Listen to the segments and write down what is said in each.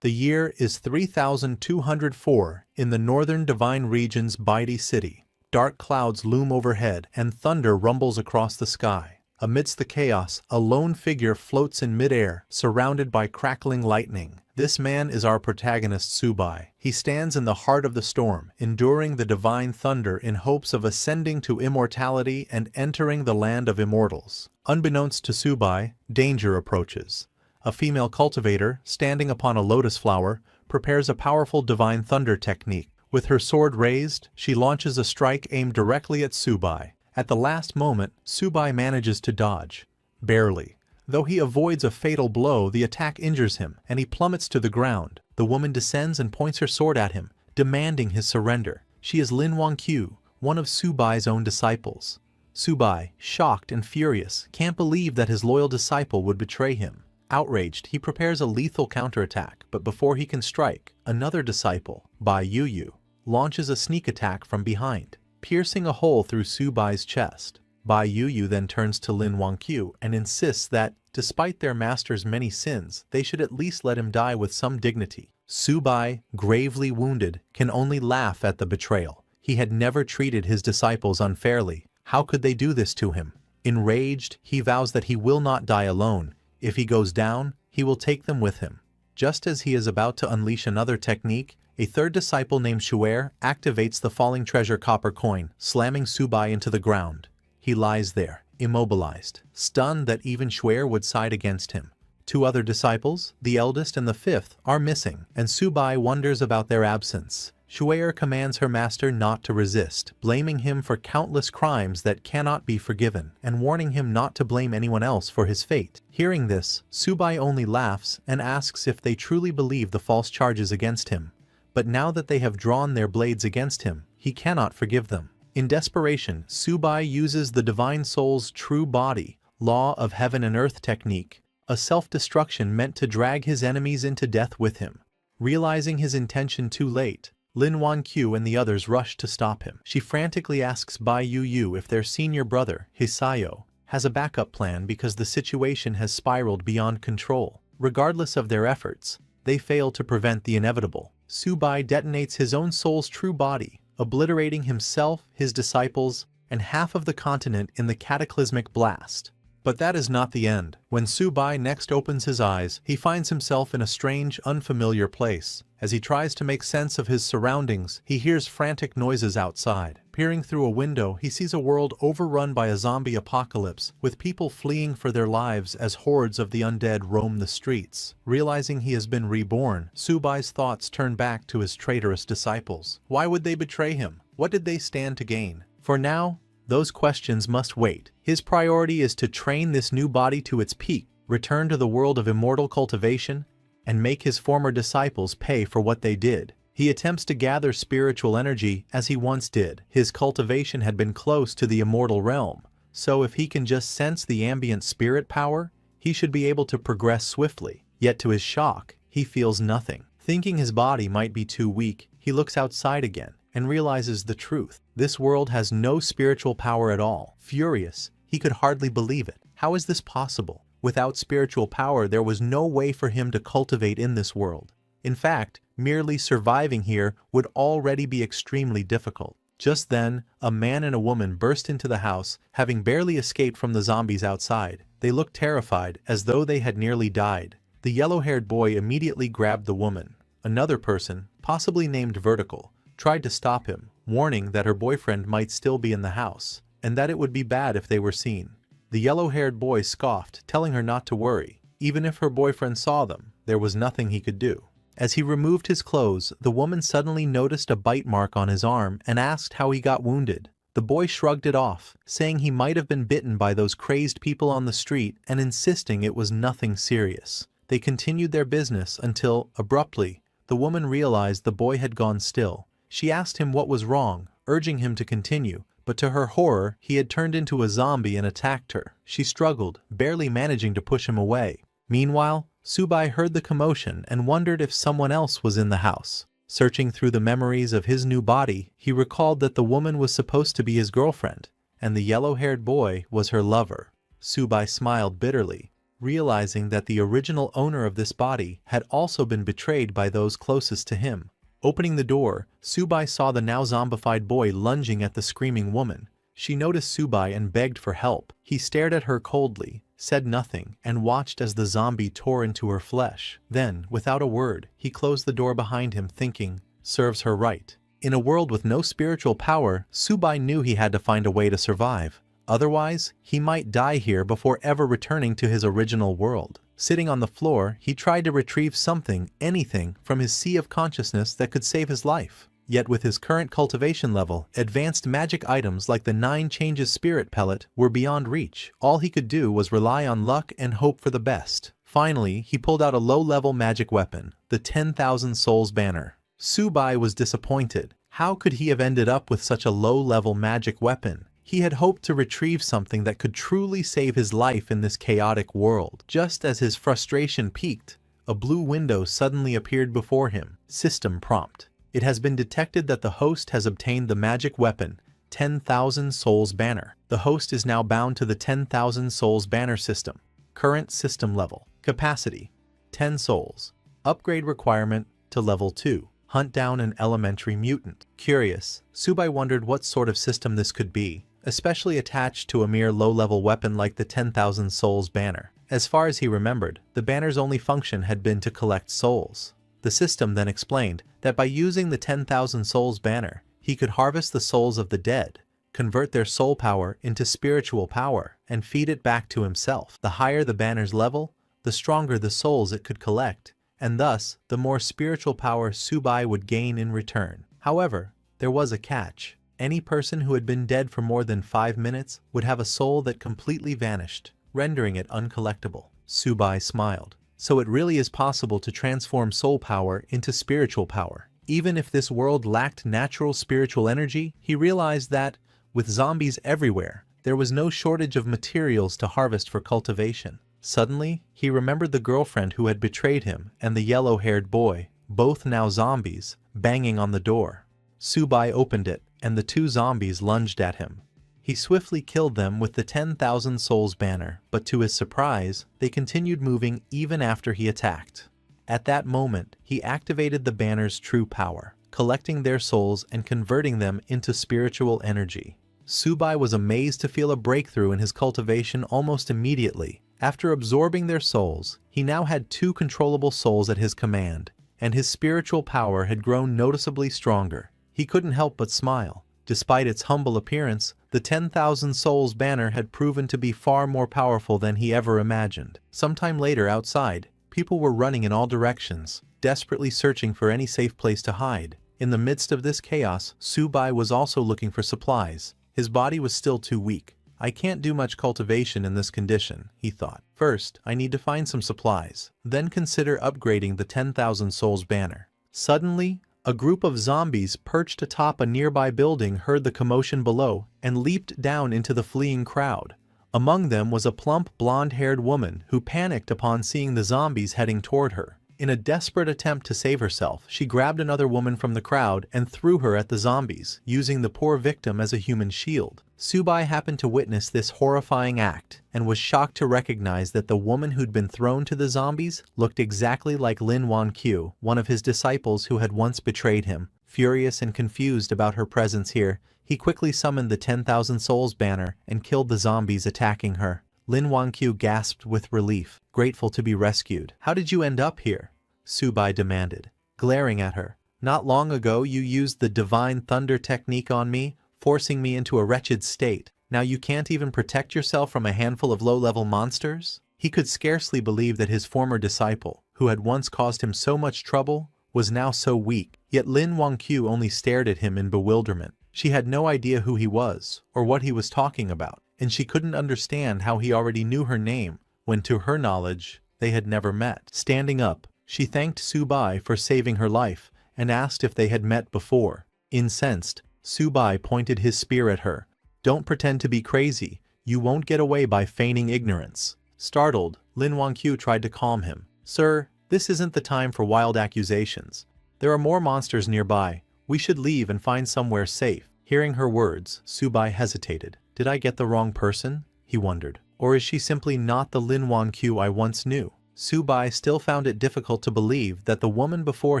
The year is 3204 in the northern divine region's Baidi city. Dark clouds loom overhead and thunder rumbles across the sky. Amidst the chaos, a lone figure floats in midair, surrounded by crackling lightning. This man is our protagonist Subai. He stands in the heart of the storm, enduring the divine thunder in hopes of ascending to immortality and entering the land of immortals. Unbeknownst to Subai, danger approaches. A female cultivator, standing upon a lotus flower, prepares a powerful divine thunder technique. With her sword raised, she launches a strike aimed directly at Subai. At the last moment, Subai manages to dodge. Barely. Though he avoids a fatal blow, the attack injures him, and he plummets to the ground. The woman descends and points her sword at him, demanding his surrender. She is Lin Wangqiu, one of Subai's own disciples. Subai, shocked and furious, can't believe that his loyal disciple would betray him. Outraged, he prepares a lethal counterattack, but before he can strike, another disciple, Bai Yuyu, launches a sneak attack from behind, piercing a hole through Subai's chest. Bai Yuyu then turns to Lin Wangqiu and insists that, despite their master's many sins, they should at least let him die with some dignity. Subai, gravely wounded, can only laugh at the betrayal. He had never treated his disciples unfairly. How could they do this to him? Enraged, he vows that he will not die alone. If he goes down, he will take them with him. Just as he is about to unleash another technique, a third disciple named Shuer activates the falling treasure copper coin, slamming Subai into the ground. He lies there, immobilized, stunned that even Shuer would side against him. Two other disciples, the eldest and the fifth, are missing, and Subai wonders about their absence. Shuer commands her master not to resist, blaming him for countless crimes that cannot be forgiven, and warning him not to blame anyone else for his fate. Hearing this, Subai only laughs and asks if they truly believe the false charges against him. But now that they have drawn their blades against him, he cannot forgive them. In desperation, Subai uses the Divine Soul's true body, law of heaven and earth technique, a self-destruction meant to drag his enemies into death with him. Realizing his intention too late, Lin Wangqiu and the others rush to stop him. She frantically asks Bai Yuyu if their senior brother, Hisayo, has a backup plan because the situation has spiraled beyond control. Regardless of their efforts, they fail to prevent the inevitable. Subai detonates his own soul's true body, obliterating himself, his disciples, and half of the continent in the cataclysmic blast. But that is not the end. When Subai next opens his eyes, he finds himself in a strange, unfamiliar place. As he tries to make sense of his surroundings, he hears frantic noises outside. Peering through a window, he sees a world overrun by a zombie apocalypse, with people fleeing for their lives as hordes of the undead roam the streets. Realizing he has been reborn, Subai's thoughts turn back to his traitorous disciples. Why would they betray him? What did they stand to gain? For now, those questions must wait. His priority is to train this new body to its peak, return to the world of immortal cultivation, and make his former disciples pay for what they did. He attempts to gather spiritual energy as he once did. His cultivation had been close to the immortal realm, so if he can just sense the ambient spirit power, he should be able to progress swiftly. Yet to his shock, he feels nothing. Thinking his body might be too weak, he looks outside again and realizes the truth. This world has no spiritual power at all. Furious, he could hardly believe it. How is this possible? Without spiritual power, there was no way for him to cultivate in this world. In fact, merely surviving here would already be extremely difficult. Just then, a man and a woman burst into the house, having barely escaped from the zombies outside. They looked terrified, as though they had nearly died. The yellow-haired boy immediately grabbed the woman. Another person, possibly named Vertical, tried to stop him, warning that her boyfriend might still be in the house, and that it would be bad if they were seen. The yellow-haired boy scoffed, telling her not to worry. Even if her boyfriend saw them, there was nothing he could do. As he removed his clothes, the woman suddenly noticed a bite mark on his arm and asked how he got wounded. The boy shrugged it off, saying he might have been bitten by those crazed people on the street and insisting it was nothing serious. They continued their business until, abruptly, the woman realized the boy had gone still. She asked him what was wrong, urging him to continue, but to her horror, he had turned into a zombie and attacked her. She struggled, barely managing to push him away. Meanwhile, Subai heard the commotion and wondered if someone else was in the house. Searching through the memories of his new body, he recalled that the woman was supposed to be his girlfriend, and the yellow-haired boy was her lover. Subai smiled bitterly. realizing that the original owner of this body had also been betrayed by those closest to him. Opening the door, Subai saw the now zombified boy lunging at the screaming woman. She noticed Subai and begged for help. He stared at her coldly, said nothing, and watched as the zombie tore into her flesh. Then, without a word, he closed the door behind him, thinking, "Serves her right." In a world with no spiritual power, Subai knew he had to find a way to survive. Otherwise, he might die here before ever returning to his original world. Sitting on the floor, he tried to retrieve something, anything, from his sea of consciousness that could save his life. Yet with his current cultivation level, advanced magic items like the 9 Changes Spirit Pellet were beyond reach. All he could do was rely on luck and hope for the best. Finally, he pulled out a low-level magic weapon, the 10,000 Souls Banner. Subai was disappointed. How could he have ended up with such a low-level magic weapon? He had hoped to retrieve something that could truly save his life in this chaotic world. Just as his frustration peaked, a blue window suddenly appeared before him. System prompt. It has been detected that the host has obtained the magic weapon, 10,000 Souls Banner. The host is now bound to the 10,000 Souls Banner system. Current system level. Capacity: 10 souls. Upgrade requirement to level 2. Hunt down an elementary mutant. Curious, Subai wondered what sort of system this could be, especially attached to a mere low-level weapon like the 10,000 Souls Banner. As far as he remembered, the banner's only function had been to collect souls. The system then explained that by using the 10,000 Souls Banner, he could harvest the souls of the dead, convert their soul power into spiritual power, and feed it back to himself. The higher the banner's level, the stronger the souls it could collect, and thus the more spiritual power Subai would gain in return. However, there was a catch. Any person who had been dead for more than 5 minutes would have a soul that completely vanished, rendering it uncollectible. Subai smiled. So it really is possible to transform soul power into spiritual power. Even if this world lacked natural spiritual energy, he realized that, with zombies everywhere, there was no shortage of materials to harvest for cultivation. Suddenly, he remembered the girlfriend who had betrayed him and the yellow-haired boy, both now zombies, banging on the door. Subai opened it, and the 2 zombies lunged at him. He swiftly killed them with the 10,000 Souls Banner, but to his surprise, they continued moving even after he attacked. At that moment, he activated the banner's true power, collecting their souls and converting them into spiritual energy. Subai was amazed to feel a breakthrough in his cultivation almost immediately. After absorbing their souls, he now had 2 controllable souls at his command, and his spiritual power had grown noticeably stronger. He couldn't help but smile. Despite its humble appearance, the 10,000 Souls Banner had proven to be far more powerful than he ever imagined. Sometime later outside, people were running in all directions, desperately searching for any safe place to hide. In the midst of this chaos, Subai was also looking for supplies. His body was still too weak. "I can't do much cultivation in this condition," he thought. "First, I need to find some supplies, then consider upgrading the 10,000 Souls Banner." Suddenly, a group of zombies perched atop a nearby building heard the commotion below and leaped down into the fleeing crowd. Among them was a plump, blonde-haired woman who panicked upon seeing the zombies heading toward her. In a desperate attempt to save herself, she grabbed another woman from the crowd and threw her at the zombies, using the poor victim as a human shield. Subai happened to witness this horrifying act and was shocked to recognize that the woman who'd been thrown to the zombies looked exactly like Lin Wanqiu, one of his disciples who had once betrayed him. Furious and confused about her presence here, he quickly summoned the 10,000 Souls Banner and killed the zombies attacking her. Lin Wanqiu gasped with relief, grateful to be rescued. "How did you end up here?" Subai demanded, glaring at her. "Not long ago you used the Divine Thunder technique on me, forcing me into a wretched state. Now you can't even protect yourself from a handful of low-level monsters?" He could scarcely believe that his former disciple, who had once caused him so much trouble, was now so weak. Yet Lin Wanqiu only stared at him in bewilderment. She had no idea who he was, or what he was talking about, and she couldn't understand how he already knew her name, when to her knowledge, they had never met. Standing up, she thanked Subai for saving her life, and asked if they had met before. Incensed, Subai pointed his spear at her. "Don't pretend to be crazy, you won't get away by feigning ignorance." Startled, Lin Wanqiu tried to calm him. "Sir, this isn't the time for wild accusations. There are more monsters nearby. We should leave and find somewhere safe." Hearing her words, Subai hesitated. "Did I get the wrong person?" he wondered. Or is she simply not the Lin Wangqiu I once knew? Subai still found it difficult to believe that the woman before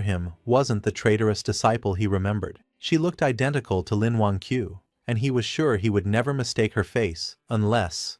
him wasn't the traitorous disciple he remembered. She looked identical to Lin Wangqiu, and he was sure he would never mistake her face, unless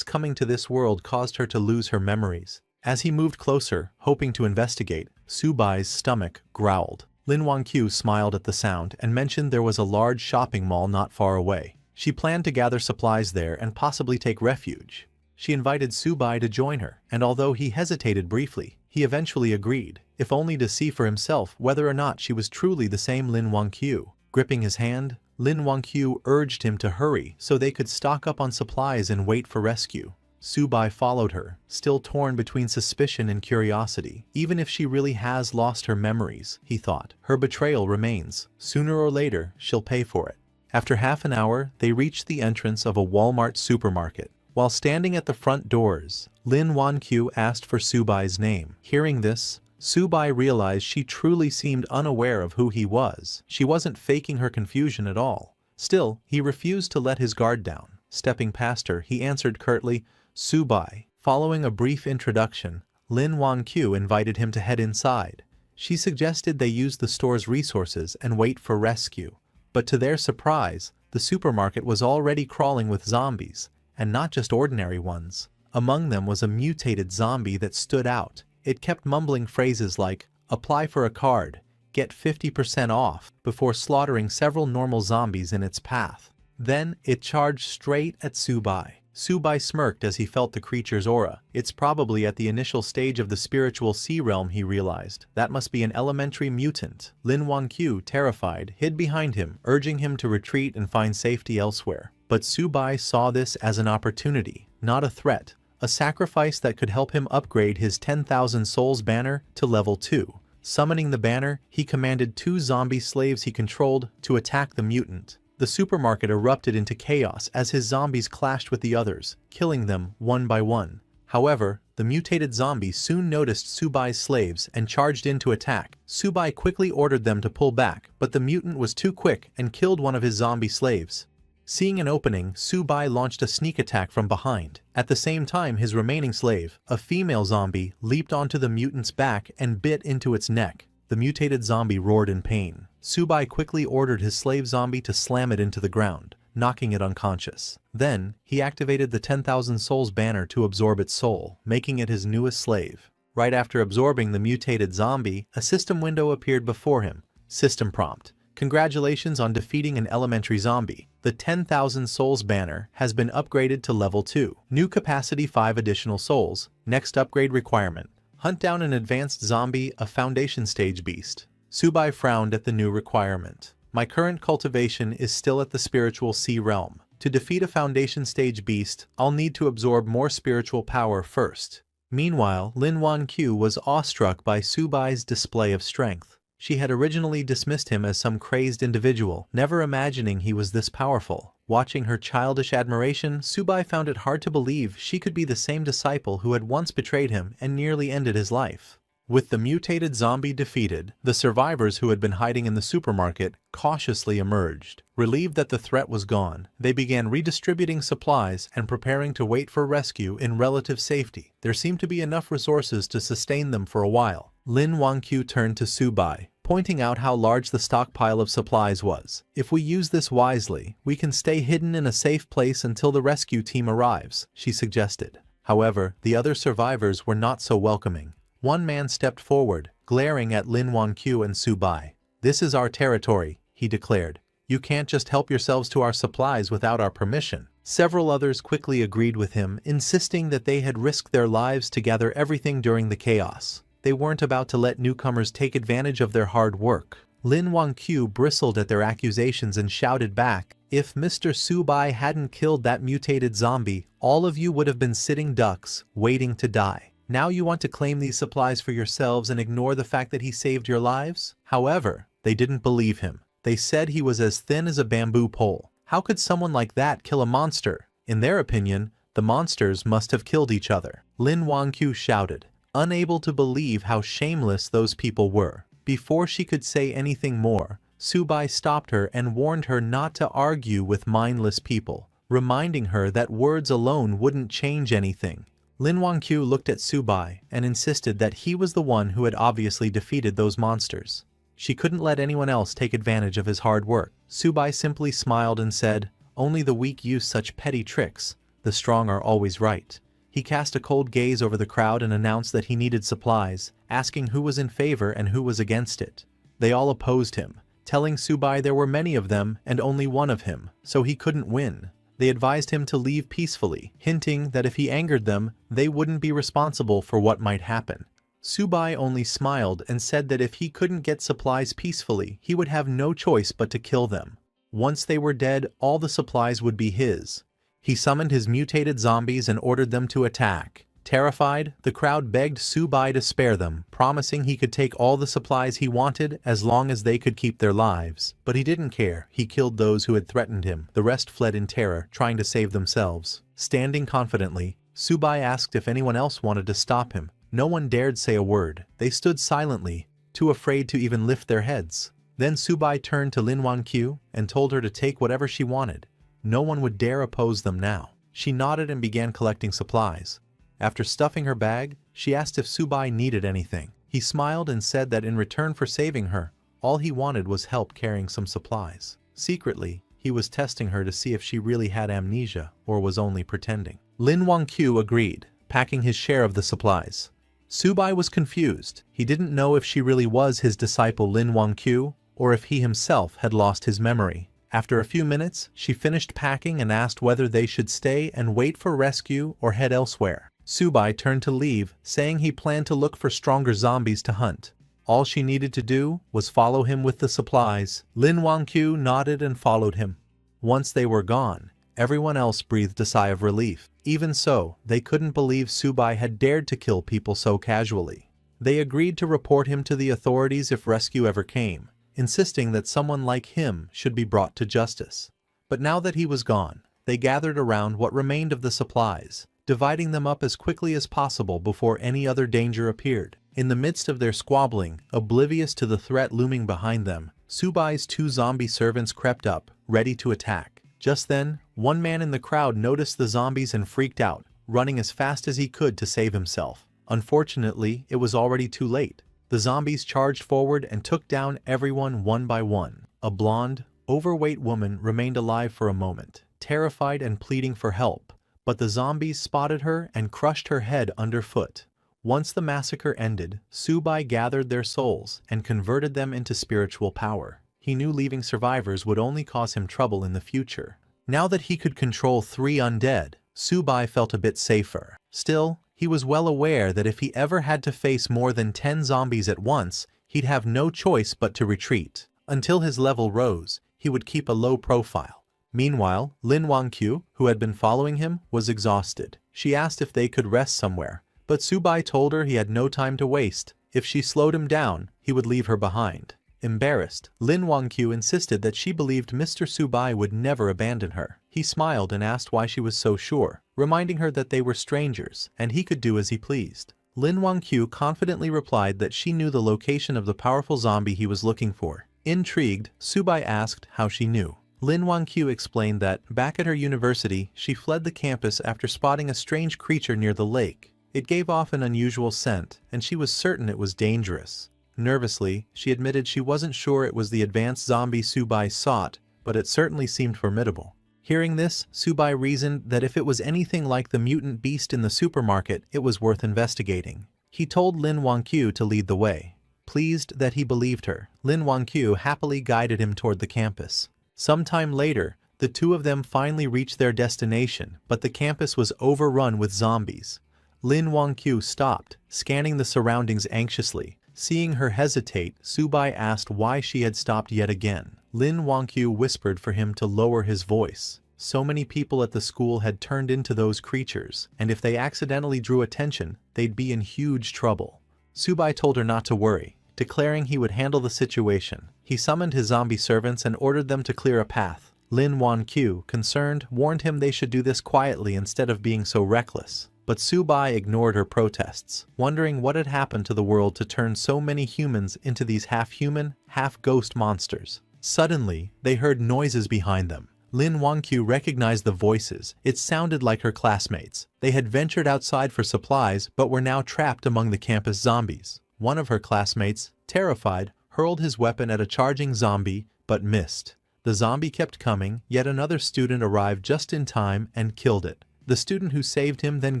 coming to this world caused her to lose her memories. As he moved closer, hoping to investigate, Subai's stomach growled. Lin Wangqiu smiled at the sound and mentioned there was a large shopping mall not far away. She planned to gather supplies there and possibly take refuge. She invited Subai to join her, and although he hesitated briefly, he eventually agreed, if only to see for himself whether or not she was truly the same Lin Wangqiu. Gripping his hand, Lin Wangqiu urged him to hurry so they could stock up on supplies and wait for rescue. Subai followed her, still torn between suspicion and curiosity. Even if she really has lost her memories, he thought, her betrayal remains. Sooner or later, she'll pay for it. After half an hour, they reached the entrance of a Walmart supermarket. While standing at the front doors, Lin Wangqiu asked for Subai's name. Hearing this, Subai realized she truly seemed unaware of who he was. She wasn't faking her confusion at all. Still, he refused to let his guard down. Stepping past her, he answered curtly, "Subai." Following a brief introduction, Lin Wangqiu invited him to head inside. She suggested they use the store's resources and wait for rescue. But to their surprise, the supermarket was already crawling with zombies, and not just ordinary ones. Among them was a mutated zombie that stood out. It kept mumbling phrases like, "Apply for a card, get 50% off," before slaughtering several normal zombies in its path. Then, it charged straight at Subai. Subai smirked as he felt the creature's aura. It's probably at the initial stage of the spiritual sea realm, he realized. That must be an elementary mutant. Lin Wangqiu, terrified, hid behind him, urging him to retreat and find safety elsewhere. But Subai saw this as an opportunity, not a threat, a sacrifice that could help him upgrade his 10,000 souls banner to level 2. Summoning the banner, he commanded 2 zombie slaves he controlled to attack the mutant. The supermarket erupted into chaos as his zombies clashed with the others, killing them one by one. However, the mutated zombie soon noticed Subai's slaves and charged in to attack. Subai quickly ordered them to pull back, but the mutant was too quick and killed one of his zombie slaves. Seeing an opening, Subai launched a sneak attack from behind. At the same time, his remaining slave, a female zombie, leaped onto the mutant's back and bit into its neck. The mutated zombie roared in pain. Subai quickly ordered his slave zombie to slam it into the ground, knocking it unconscious. Then, he activated the 10,000 souls banner to absorb its soul, making it his newest slave. Right after absorbing the mutated zombie, a system window appeared before him. System prompt: "Congratulations on defeating an elementary zombie. The 10,000 souls banner has been upgraded to level 2. New capacity 5 additional souls. Next upgrade requirement: hunt down an advanced zombie, a foundation stage beast." Subai frowned at the new requirement. "My current cultivation is still at the spiritual sea realm. To defeat a foundation stage beast, I'll need to absorb more spiritual power first." Meanwhile, Lin Wangqiu was awestruck by Subai's display of strength. She had originally dismissed him as some crazed individual, never imagining he was this powerful. Watching her childish admiration, Subai found it hard to believe she could be the same disciple who had once betrayed him and nearly ended his life. With the mutated zombie defeated, the survivors who had been hiding in the supermarket cautiously emerged. Relieved that the threat was gone, they began redistributing supplies and preparing to wait for rescue in relative safety. There seemed to be enough resources to sustain them for a while. Lin Wangqiu turned to Subai, pointing out how large the stockpile of supplies was. "If we use this wisely, we can stay hidden in a safe place until the rescue team arrives," she suggested. However, the other survivors were not so welcoming. One man stepped forward, glaring at Lin Wangqiu and Subai. "This is our territory," he declared. "You can't just help yourselves to our supplies without our permission." Several others quickly agreed with him, insisting that they had risked their lives to gather everything during the chaos. They weren't about to let newcomers take advantage of their hard work. Lin Wangqiu bristled at their accusations and shouted back, "If Mr. Subai hadn't killed that mutated zombie, all of you would have been sitting ducks, waiting to die. Now you want to claim these supplies for yourselves and ignore the fact that he saved your lives?" However, they didn't believe him. They said he was as thin as a bamboo pole. How could someone like that kill a monster? In their opinion, the monsters must have killed each other. Lin Wangqiu shouted, unable to believe how shameless those people were. Before she could say anything more, Subai stopped her and warned her not to argue with mindless people. reminding her that words alone wouldn't change anything. Lin Wangqiu looked at Subai and insisted that he was the one who had obviously defeated those monsters. She couldn't let anyone else take advantage of his hard work. Subai simply smiled and said, "Only the weak use such petty tricks. The strong are always right." He cast a cold gaze over the crowd and announced that he needed supplies, asking who was in favor and who was against it. They all opposed him, telling Subai there were many of them and only one of him, so he couldn't win. They advised him to leave peacefully, hinting that if he angered them, they wouldn't be responsible for what might happen. Subai only smiled and said that if he couldn't get supplies peacefully, he would have no choice but to kill them. Once they were dead, all the supplies would be his. He summoned his mutated zombies and ordered them to attack. Terrified, the crowd begged Subai to spare them, promising he could take all the supplies he wanted as long as they could keep their lives. But he didn't care. He killed those who had threatened him. The rest fled in terror, trying to save themselves. Standing confidently, Subai asked if anyone else wanted to stop him. No one dared say a word. They stood silently, too afraid to even lift their heads. Then Subai turned to Lin Wangqiu and told her to take whatever she wanted. No one would dare oppose them now. She nodded and began collecting supplies. After stuffing her bag, she asked if Subai needed anything. He smiled and said that in return for saving her, all he wanted was help carrying some supplies. Secretly, he was testing her to see if she really had amnesia or was only pretending. Lin Wangqiu agreed, packing his share of the supplies. Subai was confused. He didn't know if she really was his disciple Lin Wangqiu or if he himself had lost his memory. After a few minutes, she finished packing and asked whether they should stay and wait for rescue or head elsewhere. Subai turned to leave, saying he planned to look for stronger zombies to hunt. All she needed to do was follow him with the supplies. Lin Wangqiu nodded and followed him. Once they were gone, everyone else breathed a sigh of relief. Even so, they couldn't believe Subai had dared to kill people so casually. They agreed to report him to the authorities if rescue ever came, insisting that someone like him should be brought to justice. But now that he was gone, they gathered around what remained of the supplies, dividing them up as quickly as possible before any other danger appeared. In the midst of their squabbling, oblivious to the threat looming behind them, Subai's 2 zombie servants crept up, ready to attack. Just then, one man in the crowd noticed the zombies and freaked out, running as fast as he could to save himself. Unfortunately, it was already too late. The zombies charged forward and took down everyone one by one. A blonde, overweight woman remained alive for a moment, terrified and pleading for help, but the zombies spotted her and crushed her head underfoot. Once the massacre ended, Subai gathered their souls and converted them into spiritual power. He knew leaving survivors would only cause him trouble in the future. Now that he could control 3 undead, Subai felt a bit safer. Still, he was well aware that if he ever had to face more than 10 zombies at once, he'd have no choice but to retreat. Until his level rose, he would keep a low profile. Meanwhile, Lin Wangqiu, who had been following him, was exhausted. She asked if they could rest somewhere, but Subai told her he had no time to waste. If she slowed him down, he would leave her behind. Embarrassed, Lin Wangqiu insisted that she believed Mr. Subai would never abandon her. He smiled and asked why she was so sure, reminding her that they were strangers, and he could do as he pleased. Lin Wangqiu confidently replied that she knew the location of the powerful zombie he was looking for. Intrigued, Subai asked how she knew. Lin Wangqiu explained that, back at her university, she fled the campus after spotting a strange creature near the lake. It gave off an unusual scent, and she was certain it was dangerous. Nervously, she admitted she wasn't sure it was the advanced zombie Subai sought, but it certainly seemed formidable. Hearing this, Subai reasoned that if it was anything like the mutant beast in the supermarket, it was worth investigating. He told Lin Wangqiu to lead the way. Pleased that he believed her, Lin Wangqiu happily guided him toward the campus. Sometime later, the two of them finally reached their destination, but the campus was overrun with zombies. Lin Wangqiu stopped, scanning the surroundings anxiously. Seeing her hesitate, Subai asked why she had stopped yet again. Lin Wangqiu whispered for him to lower his voice. So many people at the school had turned into those creatures, and if they accidentally drew attention, they'd be in huge trouble. Subai told her not to worry, declaring he would handle the situation. He summoned his zombie servants and ordered them to clear a path. Lin Wangqiu, concerned, warned him they should do this quietly instead of being so reckless. But Subai ignored her protests, wondering what had happened to the world to turn so many humans into these half-human, half-ghost monsters. Suddenly, they heard noises behind them. Lin Wangqiu recognized the voices. It sounded like her classmates. They had ventured outside for supplies but were now trapped among the campus zombies. One of her classmates, terrified, hurled his weapon at a charging zombie but missed. The zombie kept coming, yet another student arrived just in time and killed it. The student who saved him then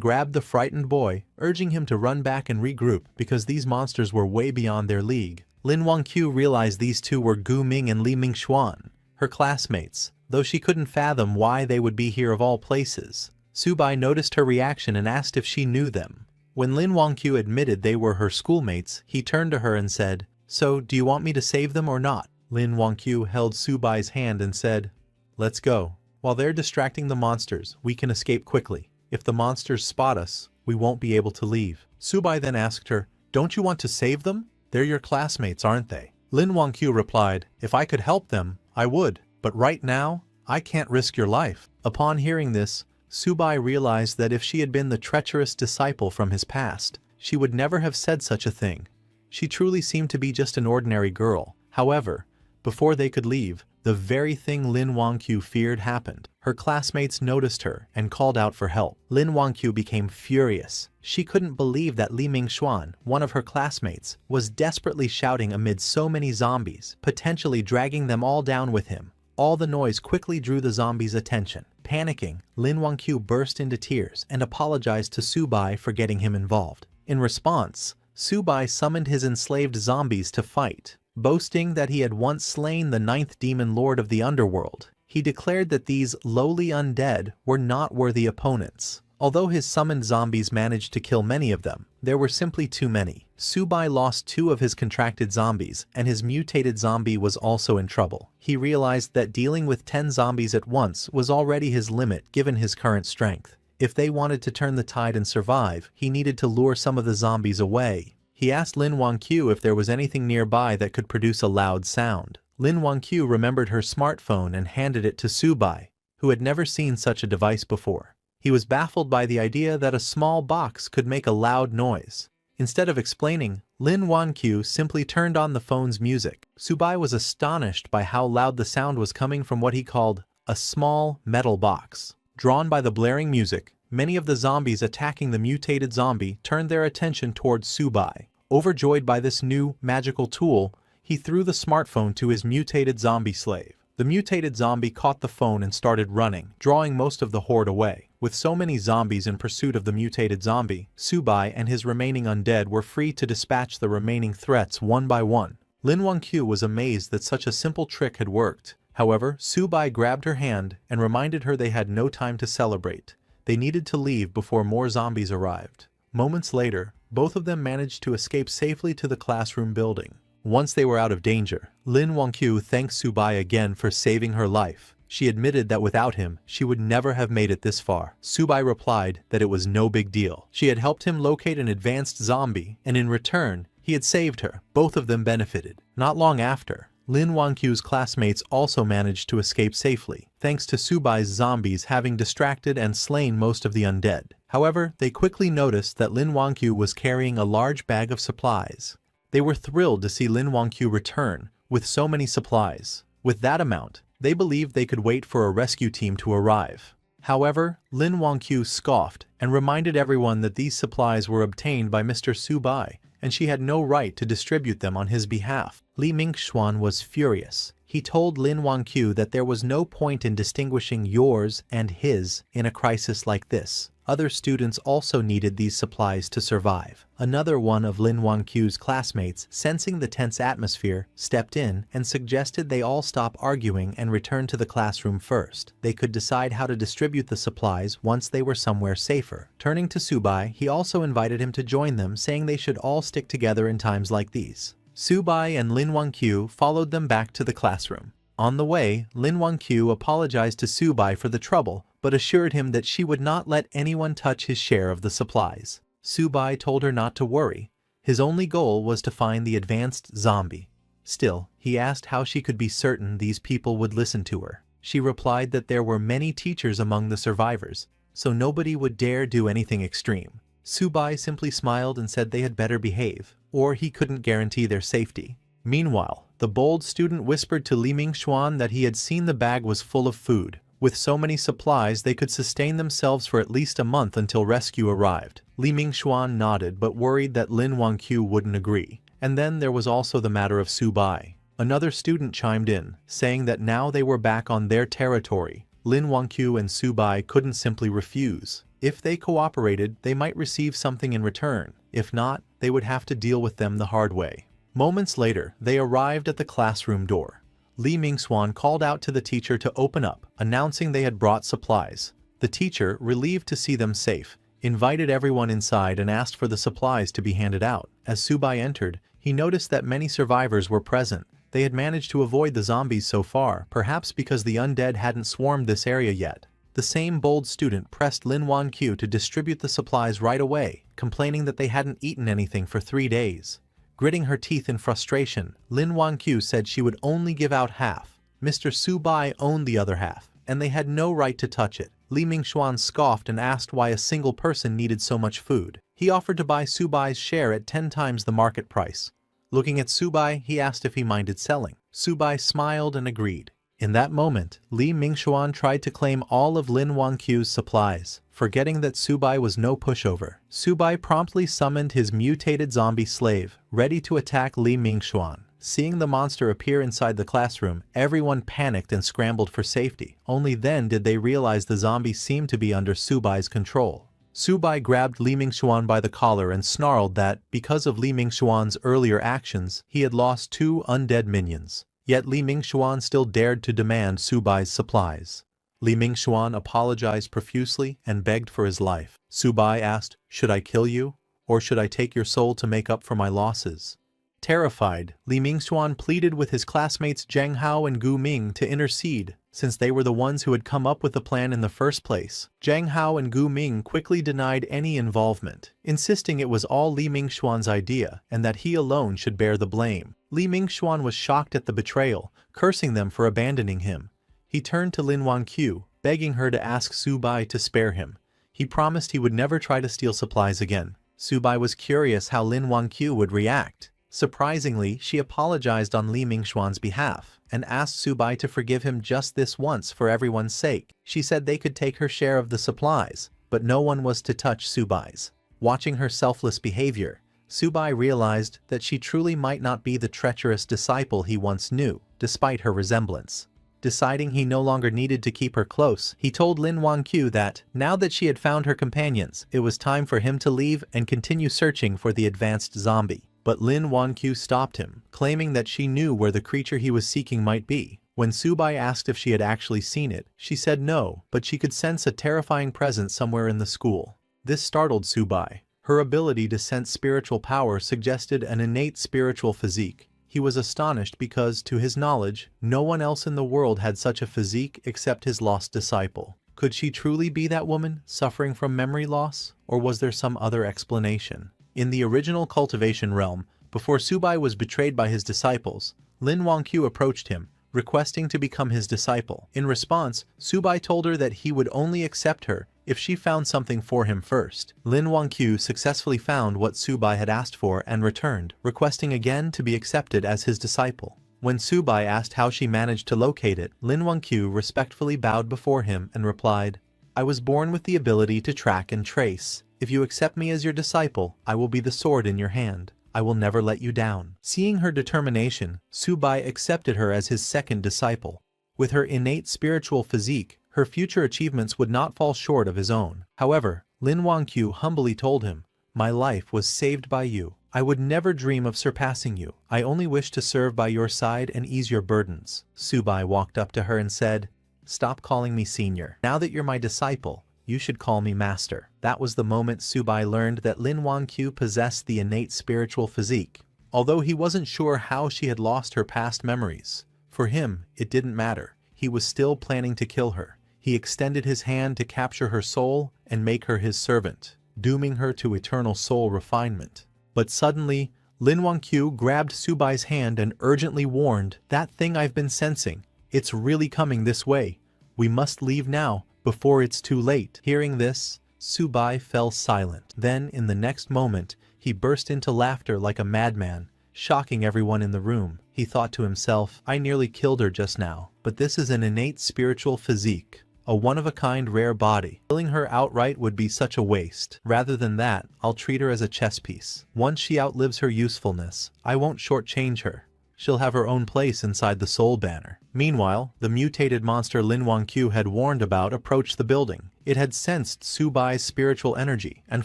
grabbed the frightened boy, urging him to run back and regroup because these monsters were way beyond their league. Lin Wangqiu realized these two were Gu Ming and Li Mingxuan, her classmates, though she couldn't fathom why they would be here of all places. Subai noticed her reaction and asked if she knew them. When Lin Wangqiu admitted they were her schoolmates, he turned to her and said, "So, do you want me to save them or not?" Lin Wangqiu held Subai's hand and said, "Let's go. While they're distracting the monsters, we can escape quickly. If the monsters spot us, we won't be able to leave." Subai then asked her, "Don't you want to save them? They're your classmates, aren't they?" Lin Wangqiu replied, "If I could help them, I would. But right now, I can't risk your life." Upon hearing this, Subai realized that if she had been the treacherous disciple from his past, she would never have said such a thing. She truly seemed to be just an ordinary girl. However, before they could leave, the very thing Lin Wangqiu feared happened. Her classmates noticed her and called out for help. Lin Wangqiu became furious. She couldn't believe that Li Mingxuan, one of her classmates, was desperately shouting amid so many zombies, potentially dragging them all down with him. All the noise quickly drew the zombies' attention. Panicking, Lin Wangqiu burst into tears and apologized to Subai for getting him involved. In response, Subai summoned his enslaved zombies to fight. Boasting that he had once slain the 9th demon lord of the underworld, he declared that these lowly undead were not worthy opponents. Although his summoned zombies managed to kill many of them, there were simply too many. Subai lost 2 of his contracted zombies, and his mutated zombie was also in trouble. He realized that dealing with 10 zombies at once was already his limit given his current strength. If they wanted to turn the tide and survive, he needed to lure some of the zombies away. He asked Lin Wangqiu if there was anything nearby that could produce a loud sound. Lin Wangqiu remembered her smartphone and handed it to Subai, who had never seen such a device before. He was baffled by the idea that a small box could make a loud noise. Instead of explaining, Lin Wangqiu simply turned on the phone's music. Subai was astonished by how loud the sound was coming from what he called a small metal box. Drawn by the blaring music, many of the zombies attacking the mutated zombie turned their attention towards Subai. Overjoyed by this new, magical tool, he threw the smartphone to his mutated zombie slave. The mutated zombie caught the phone and started running, drawing most of the horde away. With so many zombies in pursuit of the mutated zombie, Subai and his remaining undead were free to dispatch the remaining threats one by one. Lin Wangqiu was amazed that such a simple trick had worked. However, Subai grabbed her hand and reminded her they had no time to celebrate. They needed to leave before more zombies arrived. Moments later, both of them managed to escape safely to the classroom building. Once they were out of danger, Lin Wangqiu thanked Subai again for saving her life. She admitted that without him, she would never have made it this far. Subai replied that it was no big deal. She had helped him locate an advanced zombie, and in return, he had saved her. Both of them benefited. Not long after, Lin Wangqiu's classmates also managed to escape safely, thanks to Subai's zombies having distracted and slain most of the undead. However, they quickly noticed that Lin Wangqiu was carrying a large bag of supplies. They were thrilled to see Lin Wangqiu return with so many supplies. With that amount, they believed they could wait for a rescue team to arrive. However, Lin Wangqiu scoffed and reminded everyone that these supplies were obtained by Mr. Subai, and she had no right to distribute them on his behalf. Li Mingxuan was furious. He told Lin Wangqiu that there was no point in distinguishing yours and his in a crisis like this. Other students also needed these supplies to survive. Another one of Lin Wangqiu's classmates, sensing the tense atmosphere, stepped in and suggested they all stop arguing and return to the classroom first. They could decide how to distribute the supplies once they were somewhere safer. Turning to Subai, he also invited him to join them, saying they should all stick together in times like these. Subai and Lin Wangqiu followed them back to the classroom. On the way, Lin Wangqiu apologized to Subai for the trouble, but assured him that she would not let anyone touch his share of the supplies. Subai told her not to worry. His only goal was to find the advanced zombie. Still, he asked how she could be certain these people would listen to her. She replied that there were many teachers among the survivors, so nobody would dare do anything extreme. Subai simply smiled and said they had better behave, or he couldn't guarantee their safety. Meanwhile, the bold student whispered to Li Mingxuan that he had seen the bag was full of food. With so many supplies they could sustain themselves for at least a month until rescue arrived. Li Mingxuan nodded but worried that Lin Wangqiu wouldn't agree. And then there was also the matter of Su Bai. Another student chimed in, saying that now they were back on their territory, Lin Wangqiu and Su Bai couldn't simply refuse. If they cooperated, they might receive something in return. If not, they would have to deal with them the hard way. Moments later, they arrived at the classroom door. Li Mingxuan called out to the teacher to open up, announcing they had brought supplies. The teacher, relieved to see them safe, invited everyone inside and asked for the supplies to be handed out. As Su Bai entered, he noticed that many survivors were present. They had managed to avoid the zombies so far, perhaps because the undead hadn't swarmed this area yet. The same bold student pressed Lin Wangqiu to distribute the supplies right away, complaining that they hadn't eaten anything for 3 days. Gritting her teeth in frustration, Lin Wangqiu said she would only give out half. Mr. Su Bai owned the other half, and they had no right to touch it. Li Mingxuan scoffed and asked why a single person needed so much food. He offered to buy Su Bai's share at 10 times the market price. Looking at Su Bai, he asked if he minded selling. Su Bai smiled and agreed. In that moment, Li Mingxuan tried to claim all of Lin Wangqiu's supplies, forgetting that Su Bai was no pushover. Su Bai promptly summoned his mutated zombie slave, ready to attack Li Mingxuan. Seeing the monster appear inside the classroom, everyone panicked and scrambled for safety. Only then did they realize the zombie seemed to be under Su Bai's control. Su Bai grabbed Li Mingxuan by the collar and snarled that, because of Li Mingxuan's earlier actions, he had lost 2 undead minions. Yet Li Mingxuan still dared to demand Su Bai's supplies. Li Mingxuan apologized profusely and begged for his life. Su Bai asked, "Should I kill you? Or should I take your soul to make up for my losses?" Terrified, Li Mingxuan pleaded with his classmates Zheng Hao and Gu Ming to intercede, since they were the ones who had come up with the plan in the first place. Zheng Hao and Gu Ming quickly denied any involvement, insisting it was all Li Mingxuan's idea and that he alone should bear the blame. Li Mingxuan was shocked at the betrayal, cursing them for abandoning him. He turned to Lin Wangqiu, begging her to ask Su Bai to spare him. He promised he would never try to steal supplies again. Su Bai was curious how Lin Wangqiu would react. Surprisingly, she apologized on Li Mingxuan's behalf and asked Su Bai to forgive him just this once for everyone's sake. She said they could take her share of the supplies, but no one was to touch Su Bai's. Watching her selfless behavior, Su Bai realized that she truly might not be the treacherous disciple he once knew, despite her resemblance. Deciding he no longer needed to keep her close, he told Lin Wangqiu that, now that she had found her companions, it was time for him to leave and continue searching for the advanced zombie. But Lin Wangqiu stopped him, claiming that she knew where the creature he was seeking might be. When Su Bai asked if she had actually seen it, she said no, but she could sense a terrifying presence somewhere in the school. This startled Su Bai. Her ability to sense spiritual power suggested an innate spiritual physique. He was astonished because, to his knowledge, no one else in the world had such a physique except his lost disciple. Could she truly be that woman, suffering from memory loss? Or was there some other explanation? In the original Cultivation realm, before Su Bai was betrayed by his disciples, Lin Wangqiu approached him, requesting to become his disciple. In response, Su Bai told her that he would only accept her if she found something for him first. Lin Wangqiu successfully found what Su Bai had asked for and returned, requesting again to be accepted as his disciple. When Su Bai asked how she managed to locate it, Lin Wangqiu respectfully bowed before him and replied, "I was born with the ability to track and trace. If you accept me as your disciple, I will be the sword in your hand. I will never let you down." Seeing her determination, Su Bai accepted her as his second disciple. With her innate spiritual physique, her future achievements would not fall short of his own. However, Lin Wangqiu humbly told him, "My life was saved by you. I would never dream of surpassing you. I only wish to serve by your side and ease your burdens." Su Bai walked up to her and said, "Stop calling me senior. Now that you're my disciple, you should call me master." That was the moment Su Bai learned that Lin Wangqiu possessed the innate spiritual physique. Although he wasn't sure how she had lost her past memories, for him, it didn't matter. He was still planning to kill her. He extended his hand to capture her soul and make her his servant, dooming her to eternal soul refinement. But suddenly, Lin Wangqiu grabbed Su Bai's hand and urgently warned, "That thing I've been sensing, it's really coming this way. We must leave now, before it's too late." Hearing this, Su Bai fell silent. Then, in the next moment, he burst into laughter like a madman, shocking everyone in the room. He thought to himself, I nearly killed her just now, but this is an innate spiritual physique. A one-of-a-kind rare body. Killing her outright would be such a waste. Rather than that, I'll treat her as a chess piece. Once she outlives her usefulness, I won't shortchange her. She'll have her own place inside the soul banner. Meanwhile, the mutated monster Lin Wangqiu had warned about approached the building. It had sensed Subai's spiritual energy and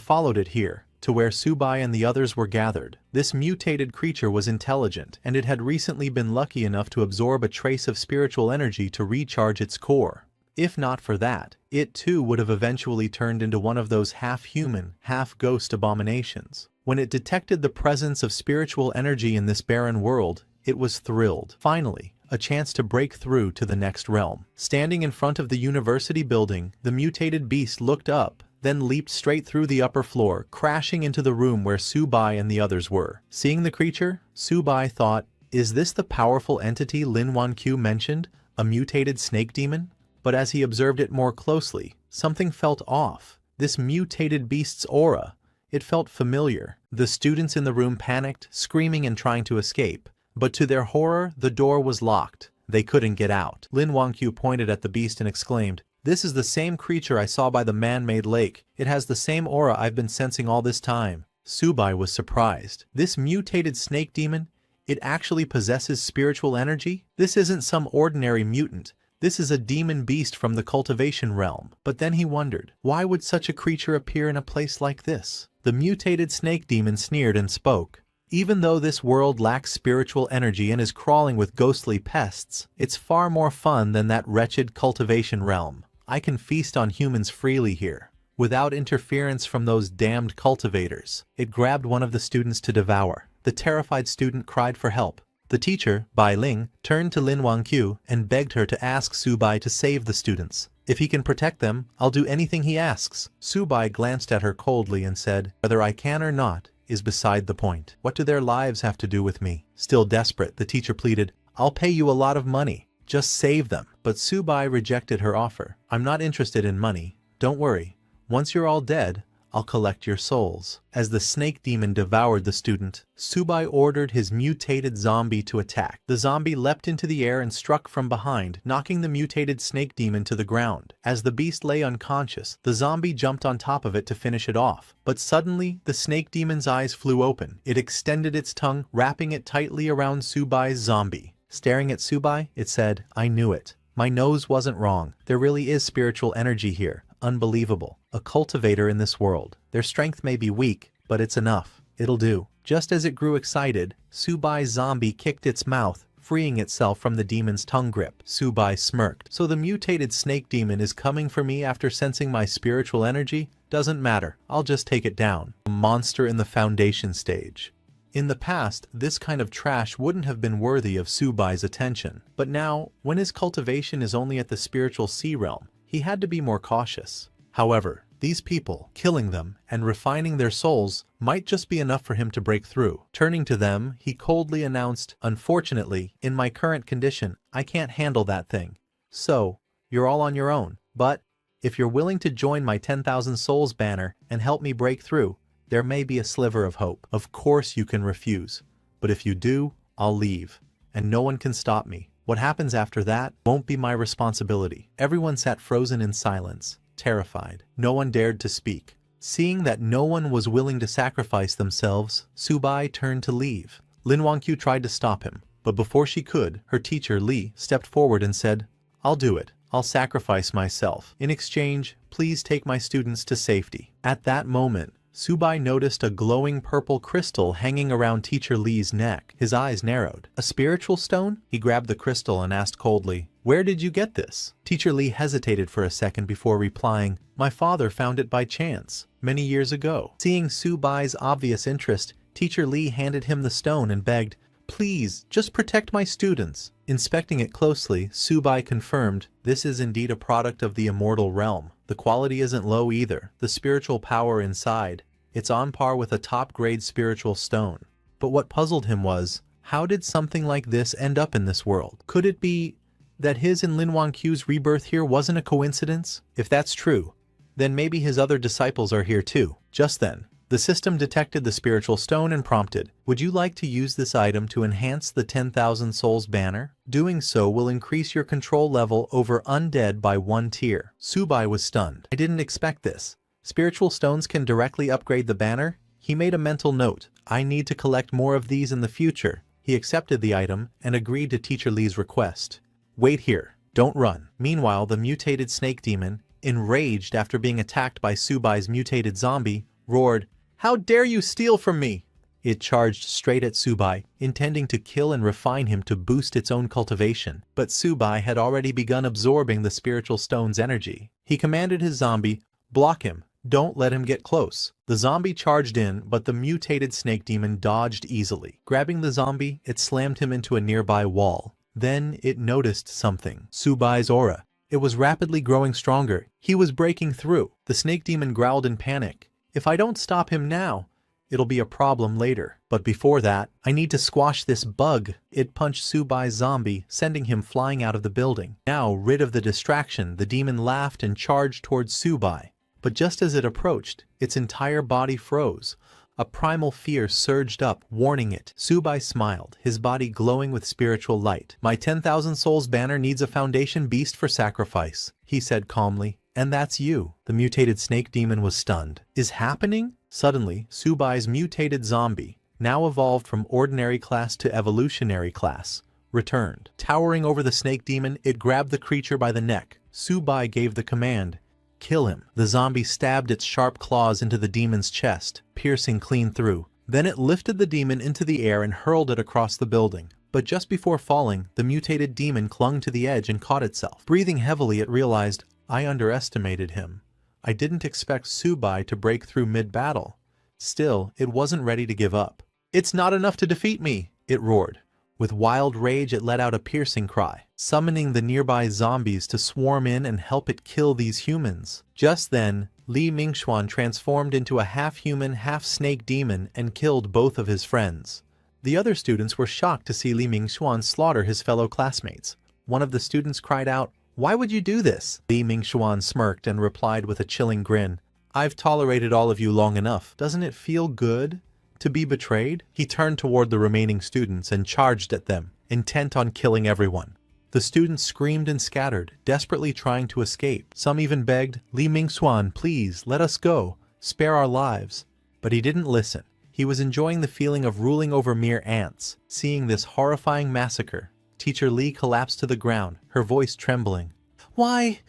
followed it here, to where Subai and the others were gathered. This mutated creature was intelligent, and it had recently been lucky enough to absorb a trace of spiritual energy to recharge its core. If not for that, it too would have eventually turned into one of those half-human, half-ghost abominations. When it detected the presence of spiritual energy in this barren world, it was thrilled. Finally, a chance to break through to the next realm. Standing in front of the university building, the mutated beast looked up, then leaped straight through the upper floor, crashing into the room where Subai and the others were. Seeing the creature, Subai thought, is this the powerful entity Lin Wangqiu mentioned, a mutated snake demon? But as he observed it more closely, something felt off. This mutated beast's aura, it felt familiar. The students in the room panicked, screaming and trying to escape. But to their horror, the door was locked. They couldn't get out. Lin Wangqiu pointed at the beast and exclaimed, this is the same creature I saw by the man-made lake. It has the same aura I've been sensing all this time. Subai was surprised. This mutated snake demon, it actually possesses spiritual energy? This isn't some ordinary mutant. This is a demon beast from the cultivation realm. But then he wondered, why would such a creature appear in a place like this? The mutated snake demon sneered and spoke. Even though this world lacks spiritual energy and is crawling with ghostly pests, it's far more fun than that wretched cultivation realm. I can feast on humans freely here, without interference from those damned cultivators. It grabbed one of the students to devour. The terrified student cried for help. The teacher, Bai Ling, turned to Lin Wangqiu and begged her to ask Subai to save the students. If he can protect them, I'll do anything he asks. Subai glanced at her coldly and said, whether I can or not is beside the point. What do their lives have to do with me? Still desperate, the teacher pleaded, I'll pay you a lot of money. Just save them. But Subai rejected her offer. I'm not interested in money. Don't worry. Once you're all dead, I'll collect your souls. As the snake demon devoured the student, Subai ordered his mutated zombie to attack. The zombie leapt into the air and struck from behind, knocking the mutated snake demon to the ground. As the beast lay unconscious, the zombie jumped on top of it to finish it off. But suddenly, the snake demon's eyes flew open. It extended its tongue, wrapping it tightly around Subai's zombie. Staring at Subai, it said, I knew it. My nose wasn't wrong. There really is spiritual energy here. Unbelievable. A cultivator in this world. Their strength may be weak, but it's enough. It'll do. Just as it grew excited, Subai's zombie kicked its mouth, freeing itself from the demon's tongue grip. Subai smirked. So the mutated snake demon is coming for me after sensing my spiritual energy? Doesn't matter. I'll just take it down. A monster in the foundation stage. In the past, this kind of trash wouldn't have been worthy of Subai's attention. But now, when his cultivation is only at the spiritual sea realm, he had to be more cautious. However, these people, killing them and refining their souls, might just be enough for him to break through. Turning to them, he coldly announced, unfortunately, in my current condition, I can't handle that thing. So, you're all on your own. But, if you're willing to join my 10,000 souls banner and help me break through, there may be a sliver of hope. Of course you can refuse. But if you do, I'll leave. And no one can stop me. What happens after that won't be my responsibility. Everyone sat frozen in silence, terrified. No one dared to speak. Seeing that no one was willing to sacrifice themselves, Subai turned to leave. Lin Wangqiu tried to stop him, but before she could, her teacher Li stepped forward and said, I'll do it. I'll sacrifice myself. In exchange, please take my students to safety. At that moment, Subai noticed a glowing purple crystal hanging around Teacher Li's neck. His eyes narrowed. A spiritual stone? He grabbed the crystal and asked coldly, where did you get this? Teacher Li hesitated for a second before replying, my father found it by chance, many years ago. Seeing Subai's obvious interest, Teacher Li handed him the stone and begged, please, just protect my students. Inspecting it closely, Subai confirmed, this is indeed a product of the immortal realm. The quality isn't low either. The spiritual power inside, it's on par with a top-grade spiritual stone. But what puzzled him was, how did something like this end up in this world? Could it be that his and Lin Wangqiu's rebirth here wasn't a coincidence? If that's true, then maybe his other disciples are here too. Just then, The system detected the spiritual stone and prompted, "Would you like to use this item to enhance the 10,000 souls banner? Doing so will increase your control level over undead by 1 tier." Subai was stunned. "I didn't expect this. Spiritual stones can directly upgrade the banner?" He made a mental note. "I need to collect more of these in the future." He accepted the item and agreed to Teacher Lee's request. "Wait here. Don't run." Meanwhile, the mutated snake demon, enraged after being attacked by Subai's mutated zombie, roared, "How dare you steal from me!" It charged straight at Subai, intending to kill and refine him to boost its own cultivation. But Subai had already begun absorbing the spiritual stone's energy. He commanded his zombie, "Block him. Don't let him get close." The zombie charged in, but the mutated snake demon dodged easily. Grabbing the zombie, it slammed him into a nearby wall. Then it noticed something. Subai's aura. It was rapidly growing stronger. He was breaking through. The snake demon growled in panic. "If I don't stop him now, it'll be a problem later. But before that, I need to squash this bug." It punched Subai's zombie, sending him flying out of the building. Now, rid of the distraction, the demon laughed and charged towards Subai. But just as it approached, its entire body froze. A primal fear surged up, warning it. Subai smiled, his body glowing with spiritual light. "My 10,000 souls banner needs a foundation beast for sacrifice," he said calmly. "And that's you." The mutated snake demon was stunned. "Is happening?" Suddenly, Subai's mutated zombie, now evolved from ordinary class to evolutionary class, returned. Towering over the snake demon, it grabbed the creature by the neck. Subai gave the command, "Kill him." The zombie stabbed its sharp claws into the demon's chest, piercing clean through. Then it lifted the demon into the air and hurled it across the building. But just before falling, the mutated demon clung to the edge and caught itself. Breathing heavily, it realized, "I underestimated him. I didn't expect Subai to break through mid-battle." Still, it wasn't ready to give up. "It's not enough to defeat me," it roared. With wild rage, it let out a piercing cry, summoning the nearby zombies to swarm in and help it kill these humans. Just then, Li Mingxuan transformed into a half-human, half-snake demon and killed both of his friends. The other students were shocked to see Li Mingxuan slaughter his fellow classmates. One of the students cried out, "Why would you do this?" Li Mingxuan smirked and replied with a chilling grin, "I've tolerated all of you long enough. Doesn't it feel good to be betrayed?" He turned toward the remaining students and charged at them, intent on killing everyone. The students screamed and scattered, desperately trying to escape. Some even begged, "Li Mingxuan, please, let us go. Spare our lives." But he didn't listen. He was enjoying the feeling of ruling over mere ants. Seeing this horrifying massacre, Teacher Li collapsed to the ground, her voice trembling. Why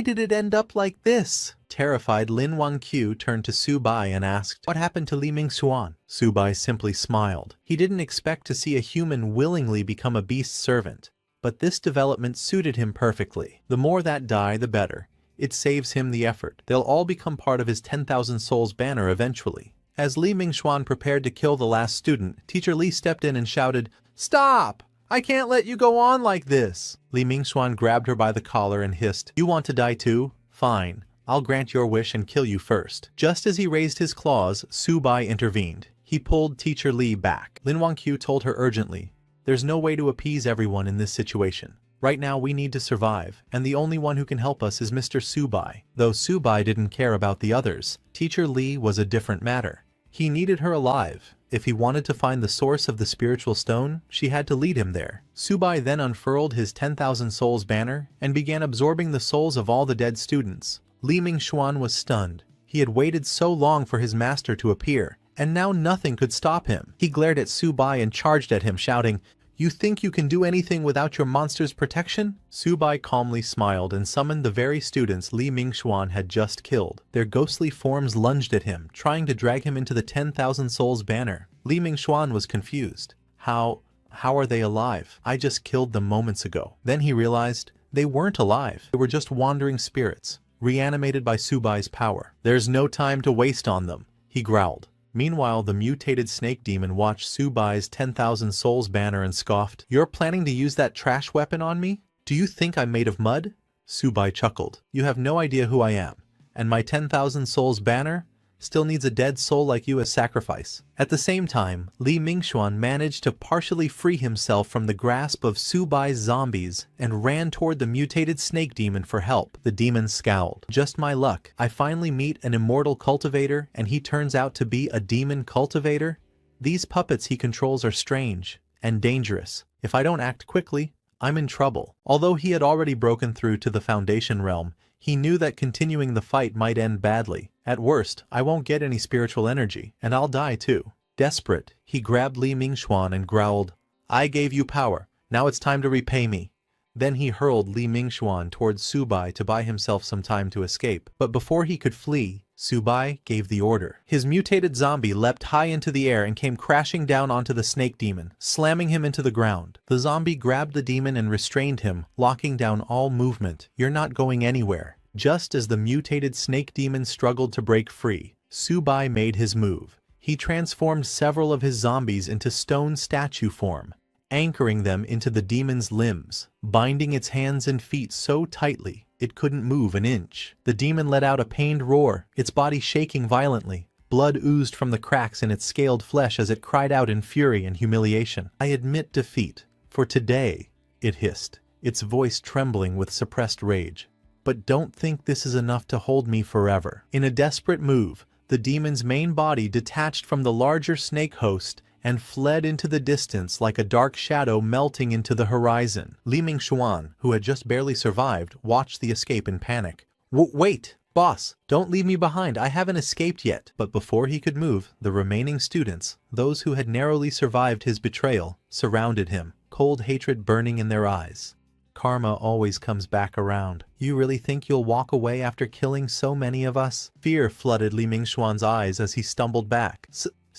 did it end up like this?" Terrified, Lin Wangqiu turned to Subai and asked, "What happened to Li Mingxuan?" Subai simply smiled. He didn't expect to see a human willingly become a beast's servant. But this development suited him perfectly. The more that die, the better. It saves him the effort. They'll all become part of his 10,000 souls banner eventually. As Li Mingxuan prepared to kill the last student, Teacher Li stepped in and shouted, "Stop! I can't let you go on like this." Li Mingxuan grabbed her by the collar and hissed, "You want to die too? Fine. I'll grant your wish and kill you first." Just as he raised his claws, Subai intervened. He pulled Teacher Li back. Lin Wangqiu told her urgently, "There's no way to appease everyone in this situation. Right now we need to survive, and the only one who can help us is Mr. Subai." Though Subai didn't care about the others, Teacher Li was a different matter. He needed her alive. If he wanted to find the source of the spiritual stone, she had to lead him there. Subai then unfurled his 10,000 souls banner and began absorbing the souls of all the dead students. Li Mingxuan was stunned. He had waited so long for his master to appear, and now nothing could stop him. He glared at Subai and charged at him, shouting, "You think you can do anything without your monster's protection?" Subai calmly smiled and summoned the very students Li Mingxuan had just killed. Their ghostly forms lunged at him, trying to drag him into the 10,000 souls banner. Li Mingxuan was confused. How are they alive? I just killed them moments ago." Then he realized they weren't alive. They were just wandering spirits, reanimated by Subai's power. "There's no time to waste on them," he growled. Meanwhile, the mutated snake demon watched Subai's 10,000 souls banner and scoffed, "You're planning to use that trash weapon on me? Do you think I'm made of mud?" Subai chuckled. "You have no idea who I am. And my 10,000 souls banner? still needs a dead soul like you as sacrifice. At the same time, Li Mingxuan managed to partially free himself from the grasp of Subai's zombies and ran toward the mutated snake demon for help. The demon scowled. Just my luck. I finally meet an immortal cultivator and he turns out to be a demon cultivator? These puppets he controls are strange and dangerous. If I don't act quickly, I'm in trouble. Although he had already broken through to the Foundation realm, he knew that continuing the fight might end badly. At worst, I won't get any spiritual energy, and I'll die too. Desperate, he grabbed Li Mingxuan and growled, I gave you power, now it's time to repay me. Then he hurled Li Mingxuan towards Subai to buy himself some time to escape. But before he could flee, Subai gave the order. His mutated zombie leapt high into the air and came crashing down onto the snake demon, slamming him into the ground. The zombie grabbed the demon and restrained him, locking down all movement. You're not going anywhere. Just as the mutated snake demon struggled to break free, Subai made his move. He transformed several of his zombies into stone statue form, anchoring them into the demon's limbs, binding its hands and feet so tightly it couldn't move an inch. The demon let out a pained roar, its body shaking violently. Blood oozed from the cracks in its scaled flesh as it cried out in fury and humiliation. I admit defeat. For today, it hissed, its voice trembling with suppressed rage. But don't think this is enough to hold me forever. In a desperate move, the demon's main body detached from the larger snake host and fled into the distance like a dark shadow melting into the horizon. Li Mingxuan, who had just barely survived, watched the escape in panic. Wait, boss, don't leave me behind, I haven't escaped yet. But before he could move, the remaining students, those who had narrowly survived his betrayal, surrounded him, cold hatred burning in their eyes. Karma always comes back around. You really think you'll walk away after killing so many of us? Fear flooded Li Mingxuan's eyes as he stumbled back.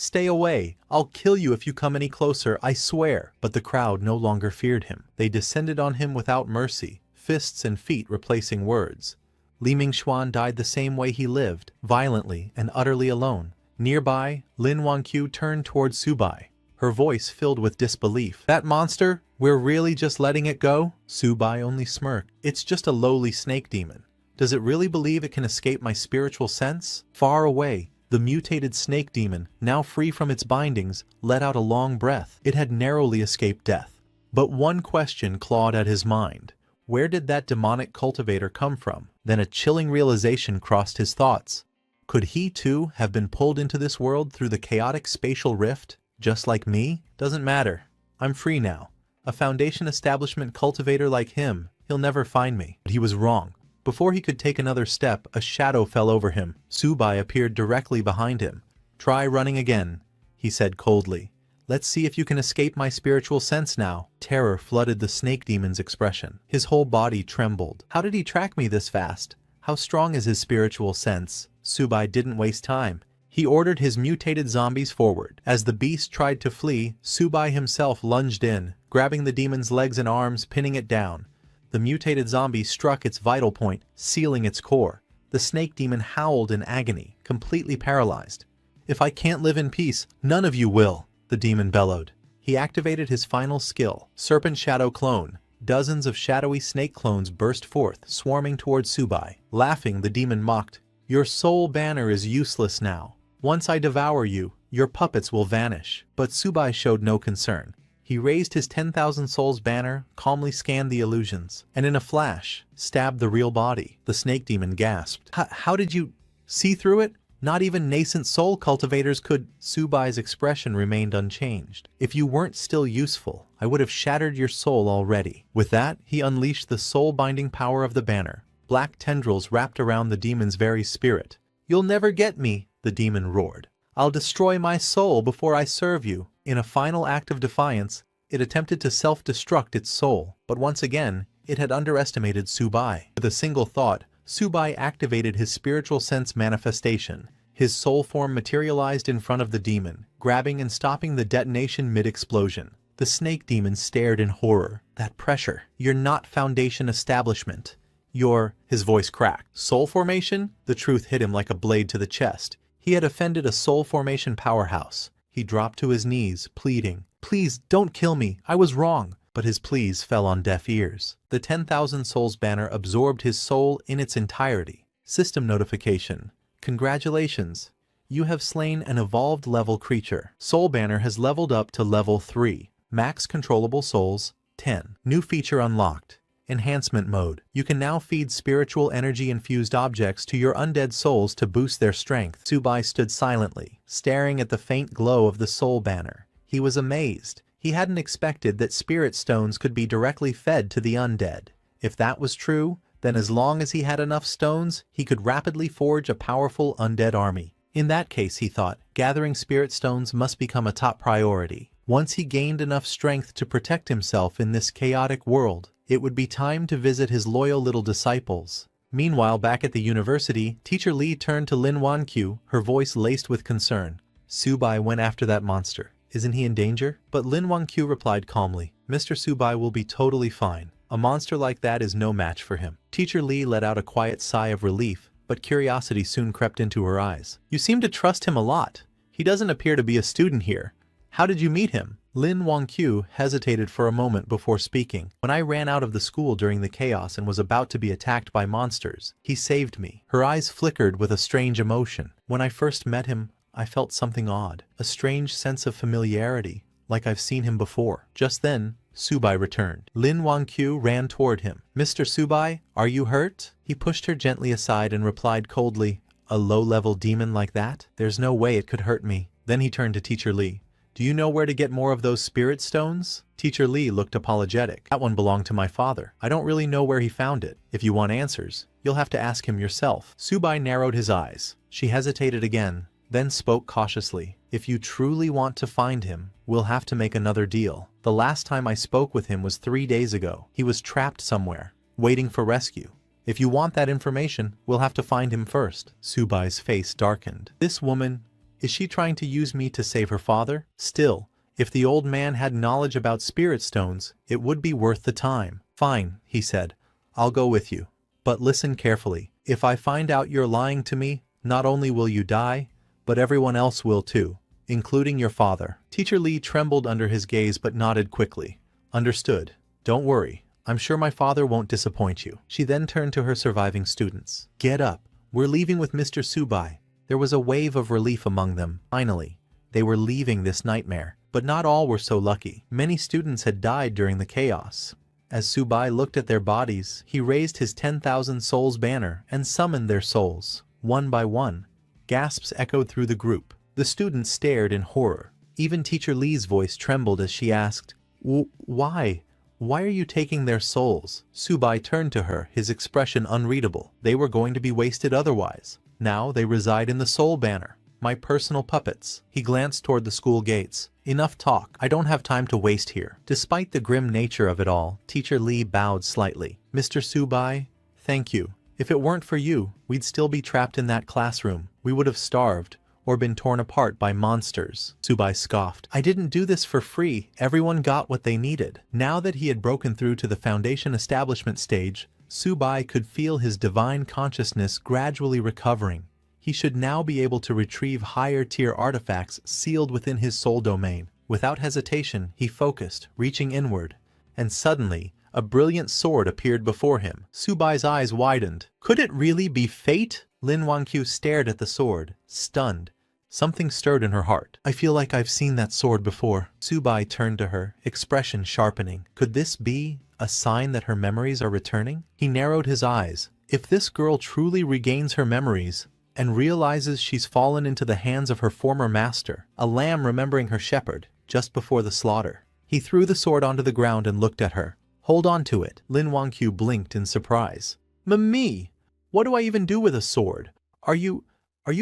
Stay away. I'll kill you if you come any closer, I swear. But the crowd no longer feared him. They descended on him without mercy, fists and feet replacing words. Li Mingxuan died the same way he lived, violently and utterly alone. Nearby, Lin Wanqiu turned towards Subai, her voice filled with disbelief. That monster? We're really just letting it go? Subai only smirked. It's just a lowly snake demon. Does it really believe it can escape my spiritual sense? Far away, the mutated snake demon, now free from its bindings, let out a long breath. It had narrowly escaped death. But one question clawed at his mind. Where did that demonic cultivator come from? Then a chilling realization crossed his thoughts. Could he too have been pulled into this world through the chaotic spatial rift, just like me? Doesn't matter. I'm free now. A Foundation establishment cultivator like him, he'll never find me. But he was wrong. Before he could take another step, a shadow fell over him. Subai appeared directly behind him. Try running again, he said coldly. Let's see if you can escape my spiritual sense now. Terror flooded the snake demon's expression. His whole body trembled. How did he track me this fast? How strong is his spiritual sense? Subai didn't waste time. He ordered his mutated zombies forward. As the beast tried to flee, Subai himself lunged in, grabbing the demon's legs and arms, pinning it down. The mutated zombie struck its vital point, sealing its core. The snake demon howled in agony, completely paralyzed. If I can't live in peace, none of you will, the demon bellowed. He activated his final skill, Serpent Shadow Clone. Dozens of shadowy snake clones burst forth, swarming towards Subai. Laughing, the demon mocked, Your soul banner is useless now. Once I devour you, your puppets will vanish. But Subai showed no concern. He raised his 10,000 souls banner, calmly scanned the illusions, and in a flash, stabbed the real body. The snake demon gasped. How did you see through it? Not even nascent soul cultivators could. Subai's expression remained unchanged. If you weren't still useful, I would have shattered your soul already. With that, he unleashed the soul-binding power of the banner. Black tendrils wrapped around the demon's very spirit. You'll never get me, the demon roared. I'll destroy my soul before I serve you. In a final act of defiance, it attempted to self-destruct its soul, but once again, it had underestimated Subai. With a single thought, Subai activated his spiritual sense manifestation. His soul form materialized in front of the demon, grabbing and stopping the detonation mid-explosion. The snake demon stared in horror. That pressure. You're not Foundation establishment. You're... His voice cracked. Soul formation? The truth hit him like a blade to the chest. He had offended a soul formation powerhouse. He dropped to his knees, pleading, Please, don't kill me, I was wrong. But his pleas fell on deaf ears. The 10,000 souls banner absorbed his soul in its entirety. System notification. Congratulations. You have slain an evolved level creature. Soul Banner has leveled up to level 3. Max controllable souls, 10. New feature unlocked. Enhancement mode. You can now feed spiritual energy-infused objects to your undead souls to boost their strength. Subai stood silently, staring at the faint glow of the Soul Banner. He was amazed. He hadn't expected that spirit stones could be directly fed to the undead. If that was true, then as long as he had enough stones, he could rapidly forge a powerful undead army. In that case, he thought, gathering spirit stones must become a top priority. Once he gained enough strength to protect himself in this chaotic world, it would be time to visit his loyal little disciples. Meanwhile, back at the university, Teacher Lee turned to Lin Wanqiu, her voice laced with concern. Subai went after that monster. Isn't he in danger? But Lin Wanqiu replied calmly, Mr. Subai will be totally fine. A monster like that is no match for him. Teacher Lee let out a quiet sigh of relief, but curiosity soon crept into her eyes. You seem to trust him a lot. He doesn't appear to be a student here. How did you meet him? Lin Wanqiu hesitated for a moment before speaking. When I ran out of the school during the chaos and was about to be attacked by monsters, he saved me. Her eyes flickered with a strange emotion. When I first met him, I felt something odd. A strange sense of familiarity, like I've seen him before. Just then, Subai returned. Lin Wanqiu ran toward him. Mr. Subai, are you hurt? He pushed her gently aside and replied coldly, a low-level demon like that? There's no way it could hurt me. Then he turned to Teacher Lee. Do you know where to get more of those spirit stones? Teacher Lee looked apologetic. That one belonged to my father. I don't really know where he found it. If you want answers, you'll have to ask him yourself. Subai narrowed his eyes. She hesitated again, then spoke cautiously. If you truly want to find him, we'll have to make another deal. The last time I spoke with him was 3 days ago. He was trapped somewhere, waiting for rescue. If you want that information, we'll have to find him first. Subai's face darkened. This woman, is she trying to use me to save her father? Still, if the old man had knowledge about spirit stones, it would be worth the time. Fine, he said. I'll go with you. But listen carefully. If I find out you're lying to me, not only will you die, but everyone else will too, including your father. Teacher Lee trembled under his gaze but nodded quickly. Understood. Don't worry. I'm sure my father won't disappoint you. She then turned to her surviving students. Get up. We're leaving with Mr. Subai. There was a wave of relief among them. Finally, they were leaving this nightmare. But not all were so lucky. Many students had died during the chaos. As Subai looked at their bodies, he raised his 10,000 souls banner and summoned their souls. One by one, gasps echoed through the group. The students stared in horror. Even Teacher Lee's voice trembled as she asked, Why? Why are you taking their souls? Subai turned to her, his expression unreadable. They were going to be wasted otherwise. Now they reside in the Soul Banner, my personal puppets. He glanced toward the school gates. Enough talk. I don't have time to waste here. Despite the grim nature of it all, Teacher Lee bowed slightly. Mr. Subai, thank you. If it weren't for you, we'd still be trapped in that classroom. We would have starved, or been torn apart by monsters. Subai scoffed. I didn't do this for free. Everyone got what they needed. Now that he had broken through to the Foundation establishment stage, Subai could feel his divine consciousness gradually recovering. He should now be able to retrieve higher-tier artifacts sealed within his soul domain. Without hesitation, he focused, reaching inward. And suddenly, a brilliant sword appeared before him. Subai's eyes widened. Could it really be fate? Lin Wanqiu stared at the sword, stunned. Something stirred in her heart. I feel like I've seen that sword before. Subai turned to her, expression sharpening. Could this be a sign that her memories are returning? He narrowed his eyes. If this girl truly regains her memories and realizes she's fallen into the hands of her former master, a lamb remembering her shepherd, just before the slaughter. He threw the sword onto the ground and looked at her. Hold on to it. Lin Wanqiu blinked in surprise. Mimi, what do I even do with a sword? Are you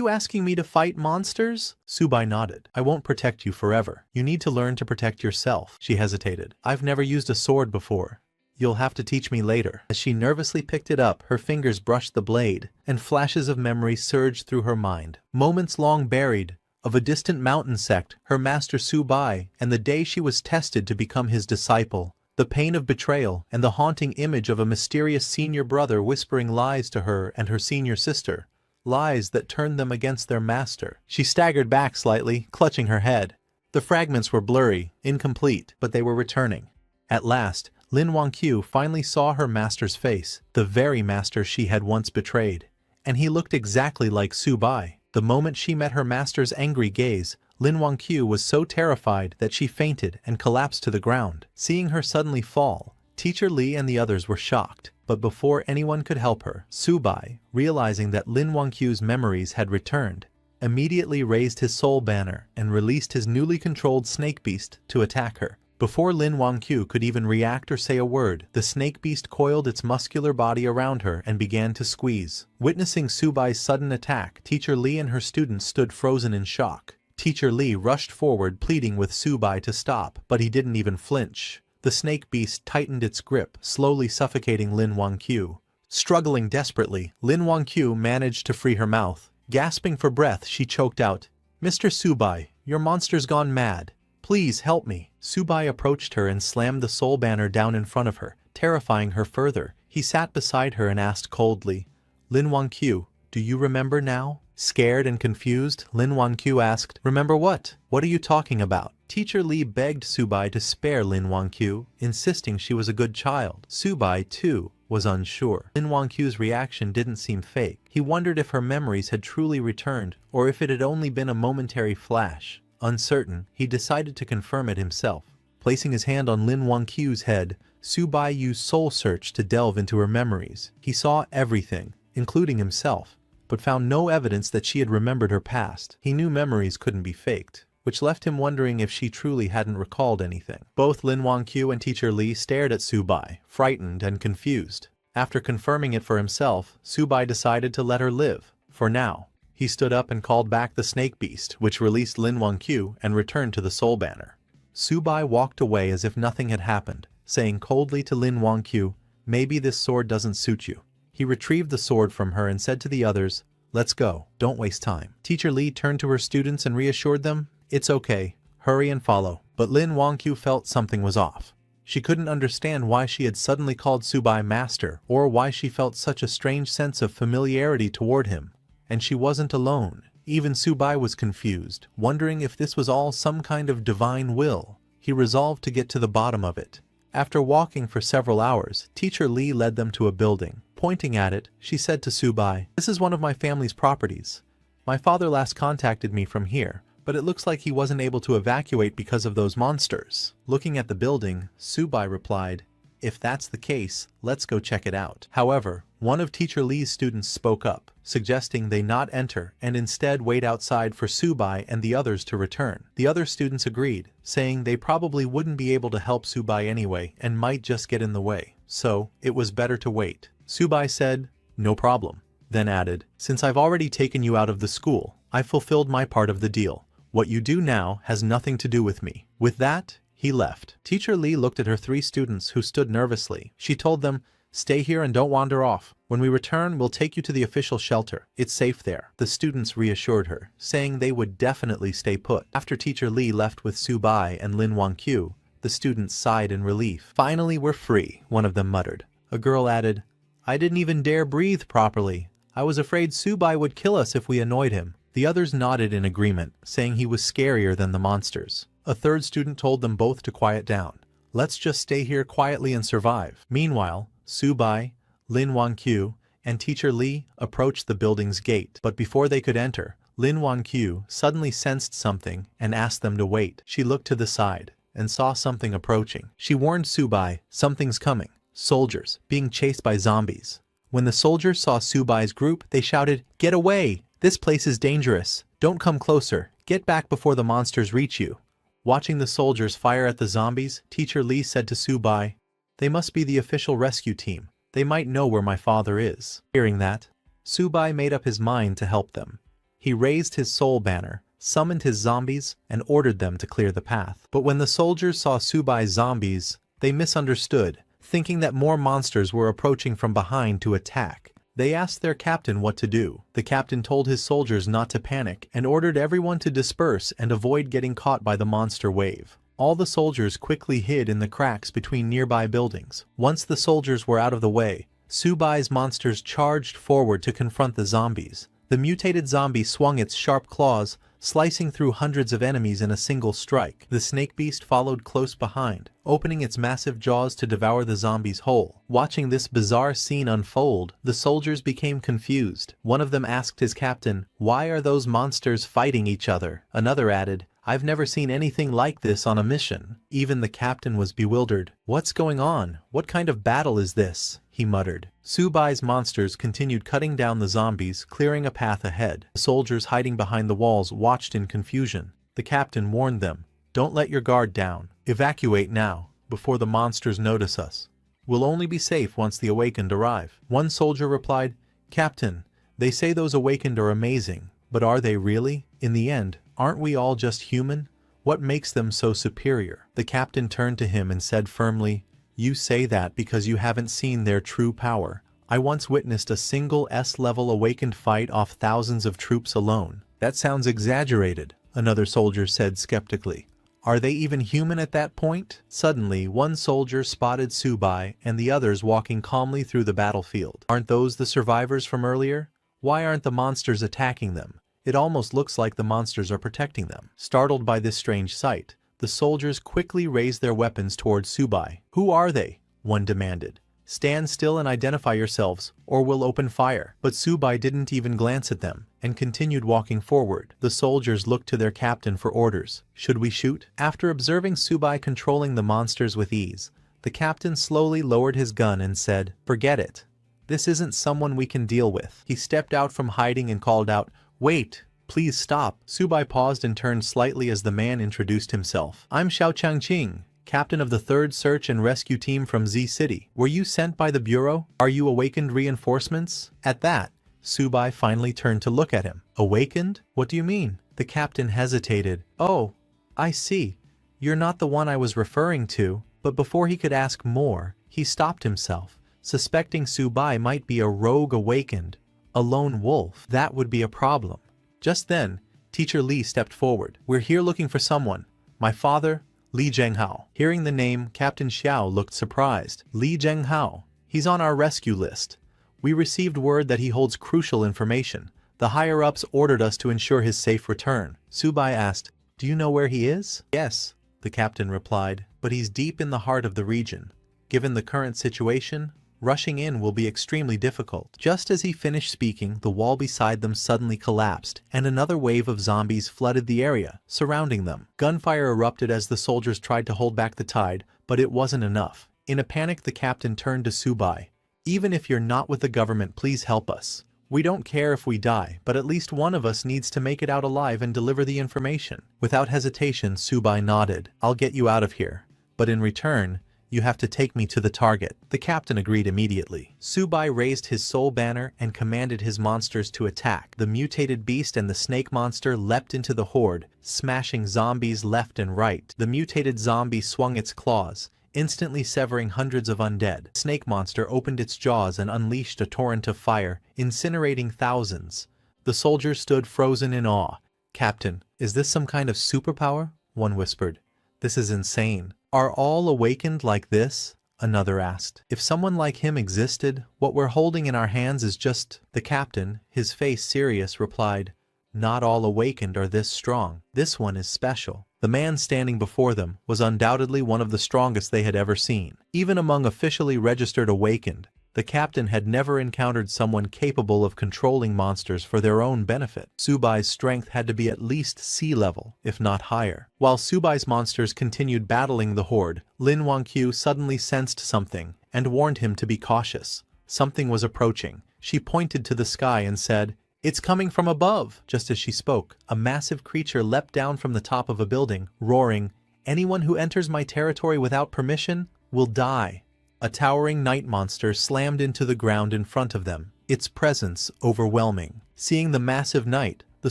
asking me to fight monsters? Subai nodded. I won't protect you forever. You need to learn to protect yourself. She hesitated. I've never used a sword before. You'll have to teach me later. As she nervously picked it up, her fingers brushed the blade, and flashes of memory surged through her mind. Moments long buried, of a distant mountain sect, her master Subai, and the day she was tested to become his disciple. The pain of betrayal, and the haunting image of a mysterious senior brother whispering lies to her and her senior sister. Lies that turned them against their master. She staggered back slightly, clutching her head. The fragments were blurry, incomplete, but they were returning. At last, Lin Wanqiu finally saw her master's face, the very master she had once betrayed. And he looked exactly like Subai. The moment she met her master's angry gaze, Lin Wangqiu was so terrified that she fainted and collapsed to the ground. Seeing her suddenly fall, Teacher Li and the others were shocked. But before anyone could help her, Subai, realizing that Lin Wangqiu's memories had returned, immediately raised his soul banner and released his newly controlled snake beast to attack her. Before Lin Wangqiu could even react or say a word, the snake beast coiled its muscular body around her and began to squeeze. Witnessing Subai's sudden attack, Teacher Li and her students stood frozen in shock. Teacher Li rushed forward pleading with Subai to stop, but he didn't even flinch. The snake beast tightened its grip, slowly suffocating Lin Wangqiu. Struggling desperately, Lin Wangqiu managed to free her mouth. Gasping for breath, she choked out, "Mr. Subai, your monster's gone mad. Please help me." Subai approached her and slammed the soul banner down in front of her, terrifying her further. He sat beside her and asked coldly, "Lin Wangqiu, do you remember now?" Scared and confused, Lin Wangqiu asked, "Remember what? What are you talking about?" Teacher Li begged Subai to spare Lin Wangqiu, insisting she was a good child. Subai, too, was unsure. Lin Wangqiu's reaction didn't seem fake. He wondered if her memories had truly returned, or if it had only been a momentary flash. Uncertain, he decided to confirm it himself. Placing his hand on Lin Wangqiu's head, Subai used Soul Search to delve into her memories. He saw everything, including himself, but found no evidence that she had remembered her past. He knew memories couldn't be faked, which left him wondering if she truly hadn't recalled anything. Both Lin Wangqiu and Teacher Li stared at Subai, frightened and confused. After confirming it for himself, Subai decided to let her live, for now. He stood up and called back the snake beast, which released Lin Wangqiu and returned to the soul banner. Subai walked away as if nothing had happened, saying coldly to Lin Wangqiu, "Maybe this sword doesn't suit you." He retrieved the sword from her and said to the others, "Let's go, don't waste time." Teacher Li turned to her students and reassured them, "It's okay, hurry and follow." But Lin Wangqiu felt something was off. She couldn't understand why she had suddenly called Subai master, or why she felt such a strange sense of familiarity toward him. And she wasn't alone. Even Subai was confused, wondering if this was all some kind of divine will. He resolved to get to the bottom of it. After walking for several hours, Teacher Li led them to a building. Pointing at it, she said to Subai, "This is one of my family's properties. My father last contacted me from here, but it looks like he wasn't able to evacuate because of those monsters." Looking at the building, Subai replied, "If that's the case, let's go check it out." However, one of Teacher Li's students spoke up, suggesting they not enter and instead wait outside for Subai and the others to return. The other students agreed, saying they probably wouldn't be able to help Subai anyway and might just get in the way, so it was better to wait. Subai said, "No problem," then added, "Since I've already taken you out of the school, I've fulfilled my part of the deal. What you do now has nothing to do with me." With that, he left. Teacher Li looked at her three students who stood nervously. She told them, "Stay here and don't wander off. When we return, we'll take you to the official shelter. It's safe there." The students reassured her, saying they would definitely stay put. After Teacher Li left with Subai and Lin Wangqiu, the students sighed in relief. "Finally, we're free," one of them muttered. A girl added, "I didn't even dare breathe properly. I was afraid Subai would kill us if we annoyed him." The others nodded in agreement, saying he was scarier than the monsters. A third student told them both to quiet down. "Let's just stay here quietly and survive." Meanwhile, Subai, Lin Wangqiu, and Teacher Li approached the building's gate. But before they could enter, Lin Wangqiu suddenly sensed something and asked them to wait. She looked to the side and saw something approaching. She warned Subai, "Something's coming. Soldiers, being chased by zombies." When the soldiers saw Subai's group, they shouted, "Get away! This place is dangerous. Don't come closer. Get back before the monsters reach you." Watching the soldiers fire at the zombies, Teacher Li said to Subai, "They must be the official rescue team. They might know where my father is." Hearing that, Subai made up his mind to help them. He raised his soul banner, summoned his zombies, and ordered them to clear the path. But when the soldiers saw Subai's zombies, they misunderstood, thinking that more monsters were approaching from behind to attack. They asked their captain what to do. The captain told his soldiers not to panic and ordered everyone to disperse and avoid getting caught by the monster wave. All the soldiers quickly hid in the cracks between nearby buildings. Once the soldiers were out of the way, Subai's monsters charged forward to confront the zombies. The mutated zombie swung its sharp claws, slicing through hundreds of enemies in a single strike. The snake beast followed close behind, opening its massive jaws to devour the zombies whole. Watching this bizarre scene unfold, the soldiers became confused. One of them asked his captain, "Why are those monsters fighting each other?" Another added, "I've never seen anything like this on a mission." Even the captain was bewildered. "What's going on? What kind of battle is this?" he muttered. Subai's monsters continued cutting down the zombies, clearing a path ahead. The soldiers hiding behind the walls watched in confusion. The captain warned them, "Don't let your guard down. Evacuate now, before the monsters notice us. We'll only be safe once the awakened arrive." One soldier replied, "Captain, they say those awakened are amazing, but are they really? In the end, aren't we all just human? What makes them so superior?" The captain turned to him and said firmly, "You say that because you haven't seen their true power. I once witnessed a single S-level awakened fight off thousands of troops alone." "That sounds exaggerated," another soldier said skeptically. "Are they even human at that point?" Suddenly, one soldier spotted Subai and the others walking calmly through the battlefield. "Aren't those the survivors from earlier? Why aren't the monsters attacking them? It almost looks like the monsters are protecting them." Startled by this strange sight, the soldiers quickly raised their weapons towards Subai. "Who are they?" one demanded. "Stand still and identify yourselves, or we'll open fire." But Subai didn't even glance at them, and continued walking forward. The soldiers looked to their captain for orders. "Should we shoot?" After observing Subai controlling the monsters with ease, the captain slowly lowered his gun and said, "Forget it. This isn't someone we can deal with." He stepped out from hiding and called out, "Wait! Please stop." Subai paused and turned slightly as the man introduced himself. "I'm Xiao Changqing, captain of the 3rd Search and Rescue Team from Z City. Were you sent by the Bureau? Are you awakened reinforcements?" At that, Subai finally turned to look at him. "Awakened? What do you mean?" The captain hesitated. "Oh, I see. You're not the one I was referring to." But before he could ask more, he stopped himself, suspecting Subai might be a rogue awakened, a lone wolf. That would be a problem. Just then, Teacher Li stepped forward. "We're here looking for someone. My father, Li Zhenghao." Hearing the name, Captain Xiao looked surprised. "Li Zhenghao? He's on our rescue list. We received word that he holds crucial information. The higher-ups ordered us to ensure his safe return." Subai asked, "Do you know where he is?" "Yes," the captain replied, "but he's deep in the heart of the region. Given the current situation, rushing in will be extremely difficult." Just as he finished speaking, the wall beside them suddenly collapsed, and another wave of zombies flooded the area, surrounding them. Gunfire erupted as the soldiers tried to hold back the tide, but it wasn't enough. In a panic, the captain turned to Subai. "Even if you're not with the government, please help us. We don't care if we die, but at least one of us needs to make it out alive and deliver the information." Without hesitation, Subai nodded. "I'll get you out of here, but in return, you have to take me to the target." The captain agreed immediately. Subai raised his soul banner and commanded his monsters to attack. The mutated beast and the snake monster leapt into the horde, smashing zombies left and right. The mutated zombie swung its claws, instantly severing hundreds of undead. The snake monster opened its jaws and unleashed a torrent of fire, incinerating thousands. The soldiers stood frozen in awe. "Captain, is this some kind of superpower?" one whispered. "This is insane." "Are all awakened like this?" another asked. "If someone like him existed, what we're holding in our hands is just..." The captain, his face serious, replied, "Not all awakened are this strong. This one is special." The man standing before them was undoubtedly one of the strongest they had ever seen. Even among officially registered awakened, the captain had never encountered someone capable of controlling monsters for their own benefit. Subai's strength had to be at least sea level, if not higher. While Subai's monsters continued battling the horde, Lin Wangqiu suddenly sensed something and warned him to be cautious. Something was approaching. She pointed to the sky and said, "It's coming from above." Just as she spoke, a massive creature leapt down from the top of a building, roaring, "Anyone who enters my territory without permission will die." A towering night monster slammed into the ground in front of them, its presence overwhelming. Seeing the massive night, the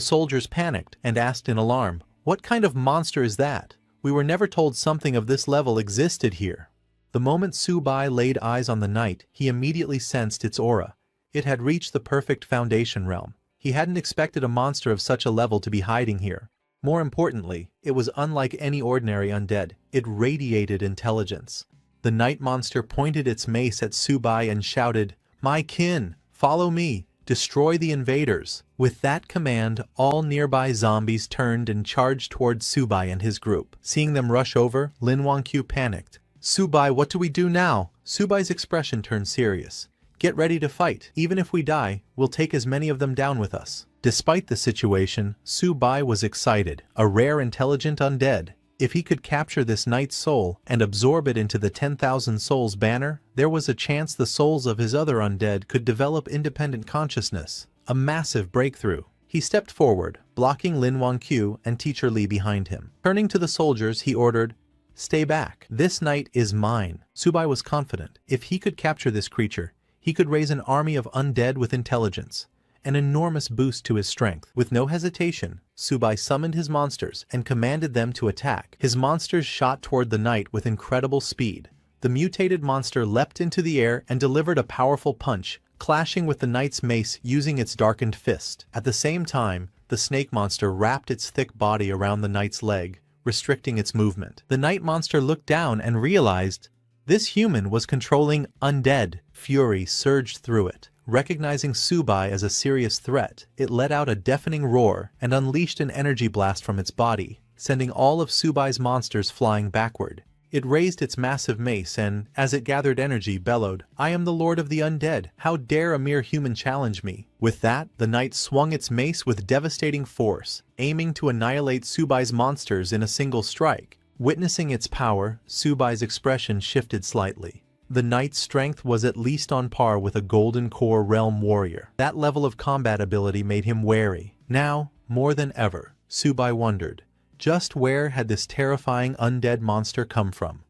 soldiers panicked and asked in alarm, "What kind of monster is that? We were never told something of this level existed here." The moment Subai laid eyes on the night, he immediately sensed its aura. It had reached the perfect foundation realm. He hadn't expected a monster of such a level to be hiding here. More importantly, it was unlike any ordinary undead. It radiated intelligence. The night monster pointed its mace at Subai and shouted, "My kin, follow me. destroy the invaders. With that command, all nearby zombies turned and charged towards Subai and his group. Seeing them rush over, Lin Wangqiu panicked. "Subai, what do we do now?" Subai's expression turned serious. "Get ready to fight. Even if we die, we'll take as many of them down with us." Despite the situation, Subai was excited. A rare intelligent undead. If he could capture this knight's soul and absorb it into the 10,000 souls banner, there was a chance the souls of his other undead could develop independent consciousness. A massive breakthrough. He stepped forward, blocking Lin Wangqiu and Teacher Li behind him. Turning to the soldiers, he ordered, "Stay back. This knight is mine." Subai was confident. If he could capture this creature, he could raise an army of undead with intelligence. An enormous boost to his strength. With no hesitation, Subai summoned his monsters and commanded them to attack. His monsters shot toward the knight with incredible speed. The mutated monster leapt into the air and delivered a powerful punch, clashing with the knight's mace using its darkened fist. At the same time, the snake monster wrapped its thick body around the knight's leg, restricting its movement. The knight monster looked down and realized this human was controlling undead. Fury surged through it. Recognizing Subai as a serious threat, it let out a deafening roar and unleashed an energy blast from its body, sending all of Subai's monsters flying backward. It raised its massive mace and, as it gathered energy, bellowed, "I am the Lord of the Undead. How dare a mere human challenge me?" With that, the knight swung its mace with devastating force, aiming to annihilate Subai's monsters in a single strike. Witnessing its power, Subai's expression shifted slightly. The knight's strength was at least on par with a Golden Core realm warrior. That level of combat ability made him wary. Now, more than ever, Subai wondered, just where had this terrifying undead monster come from?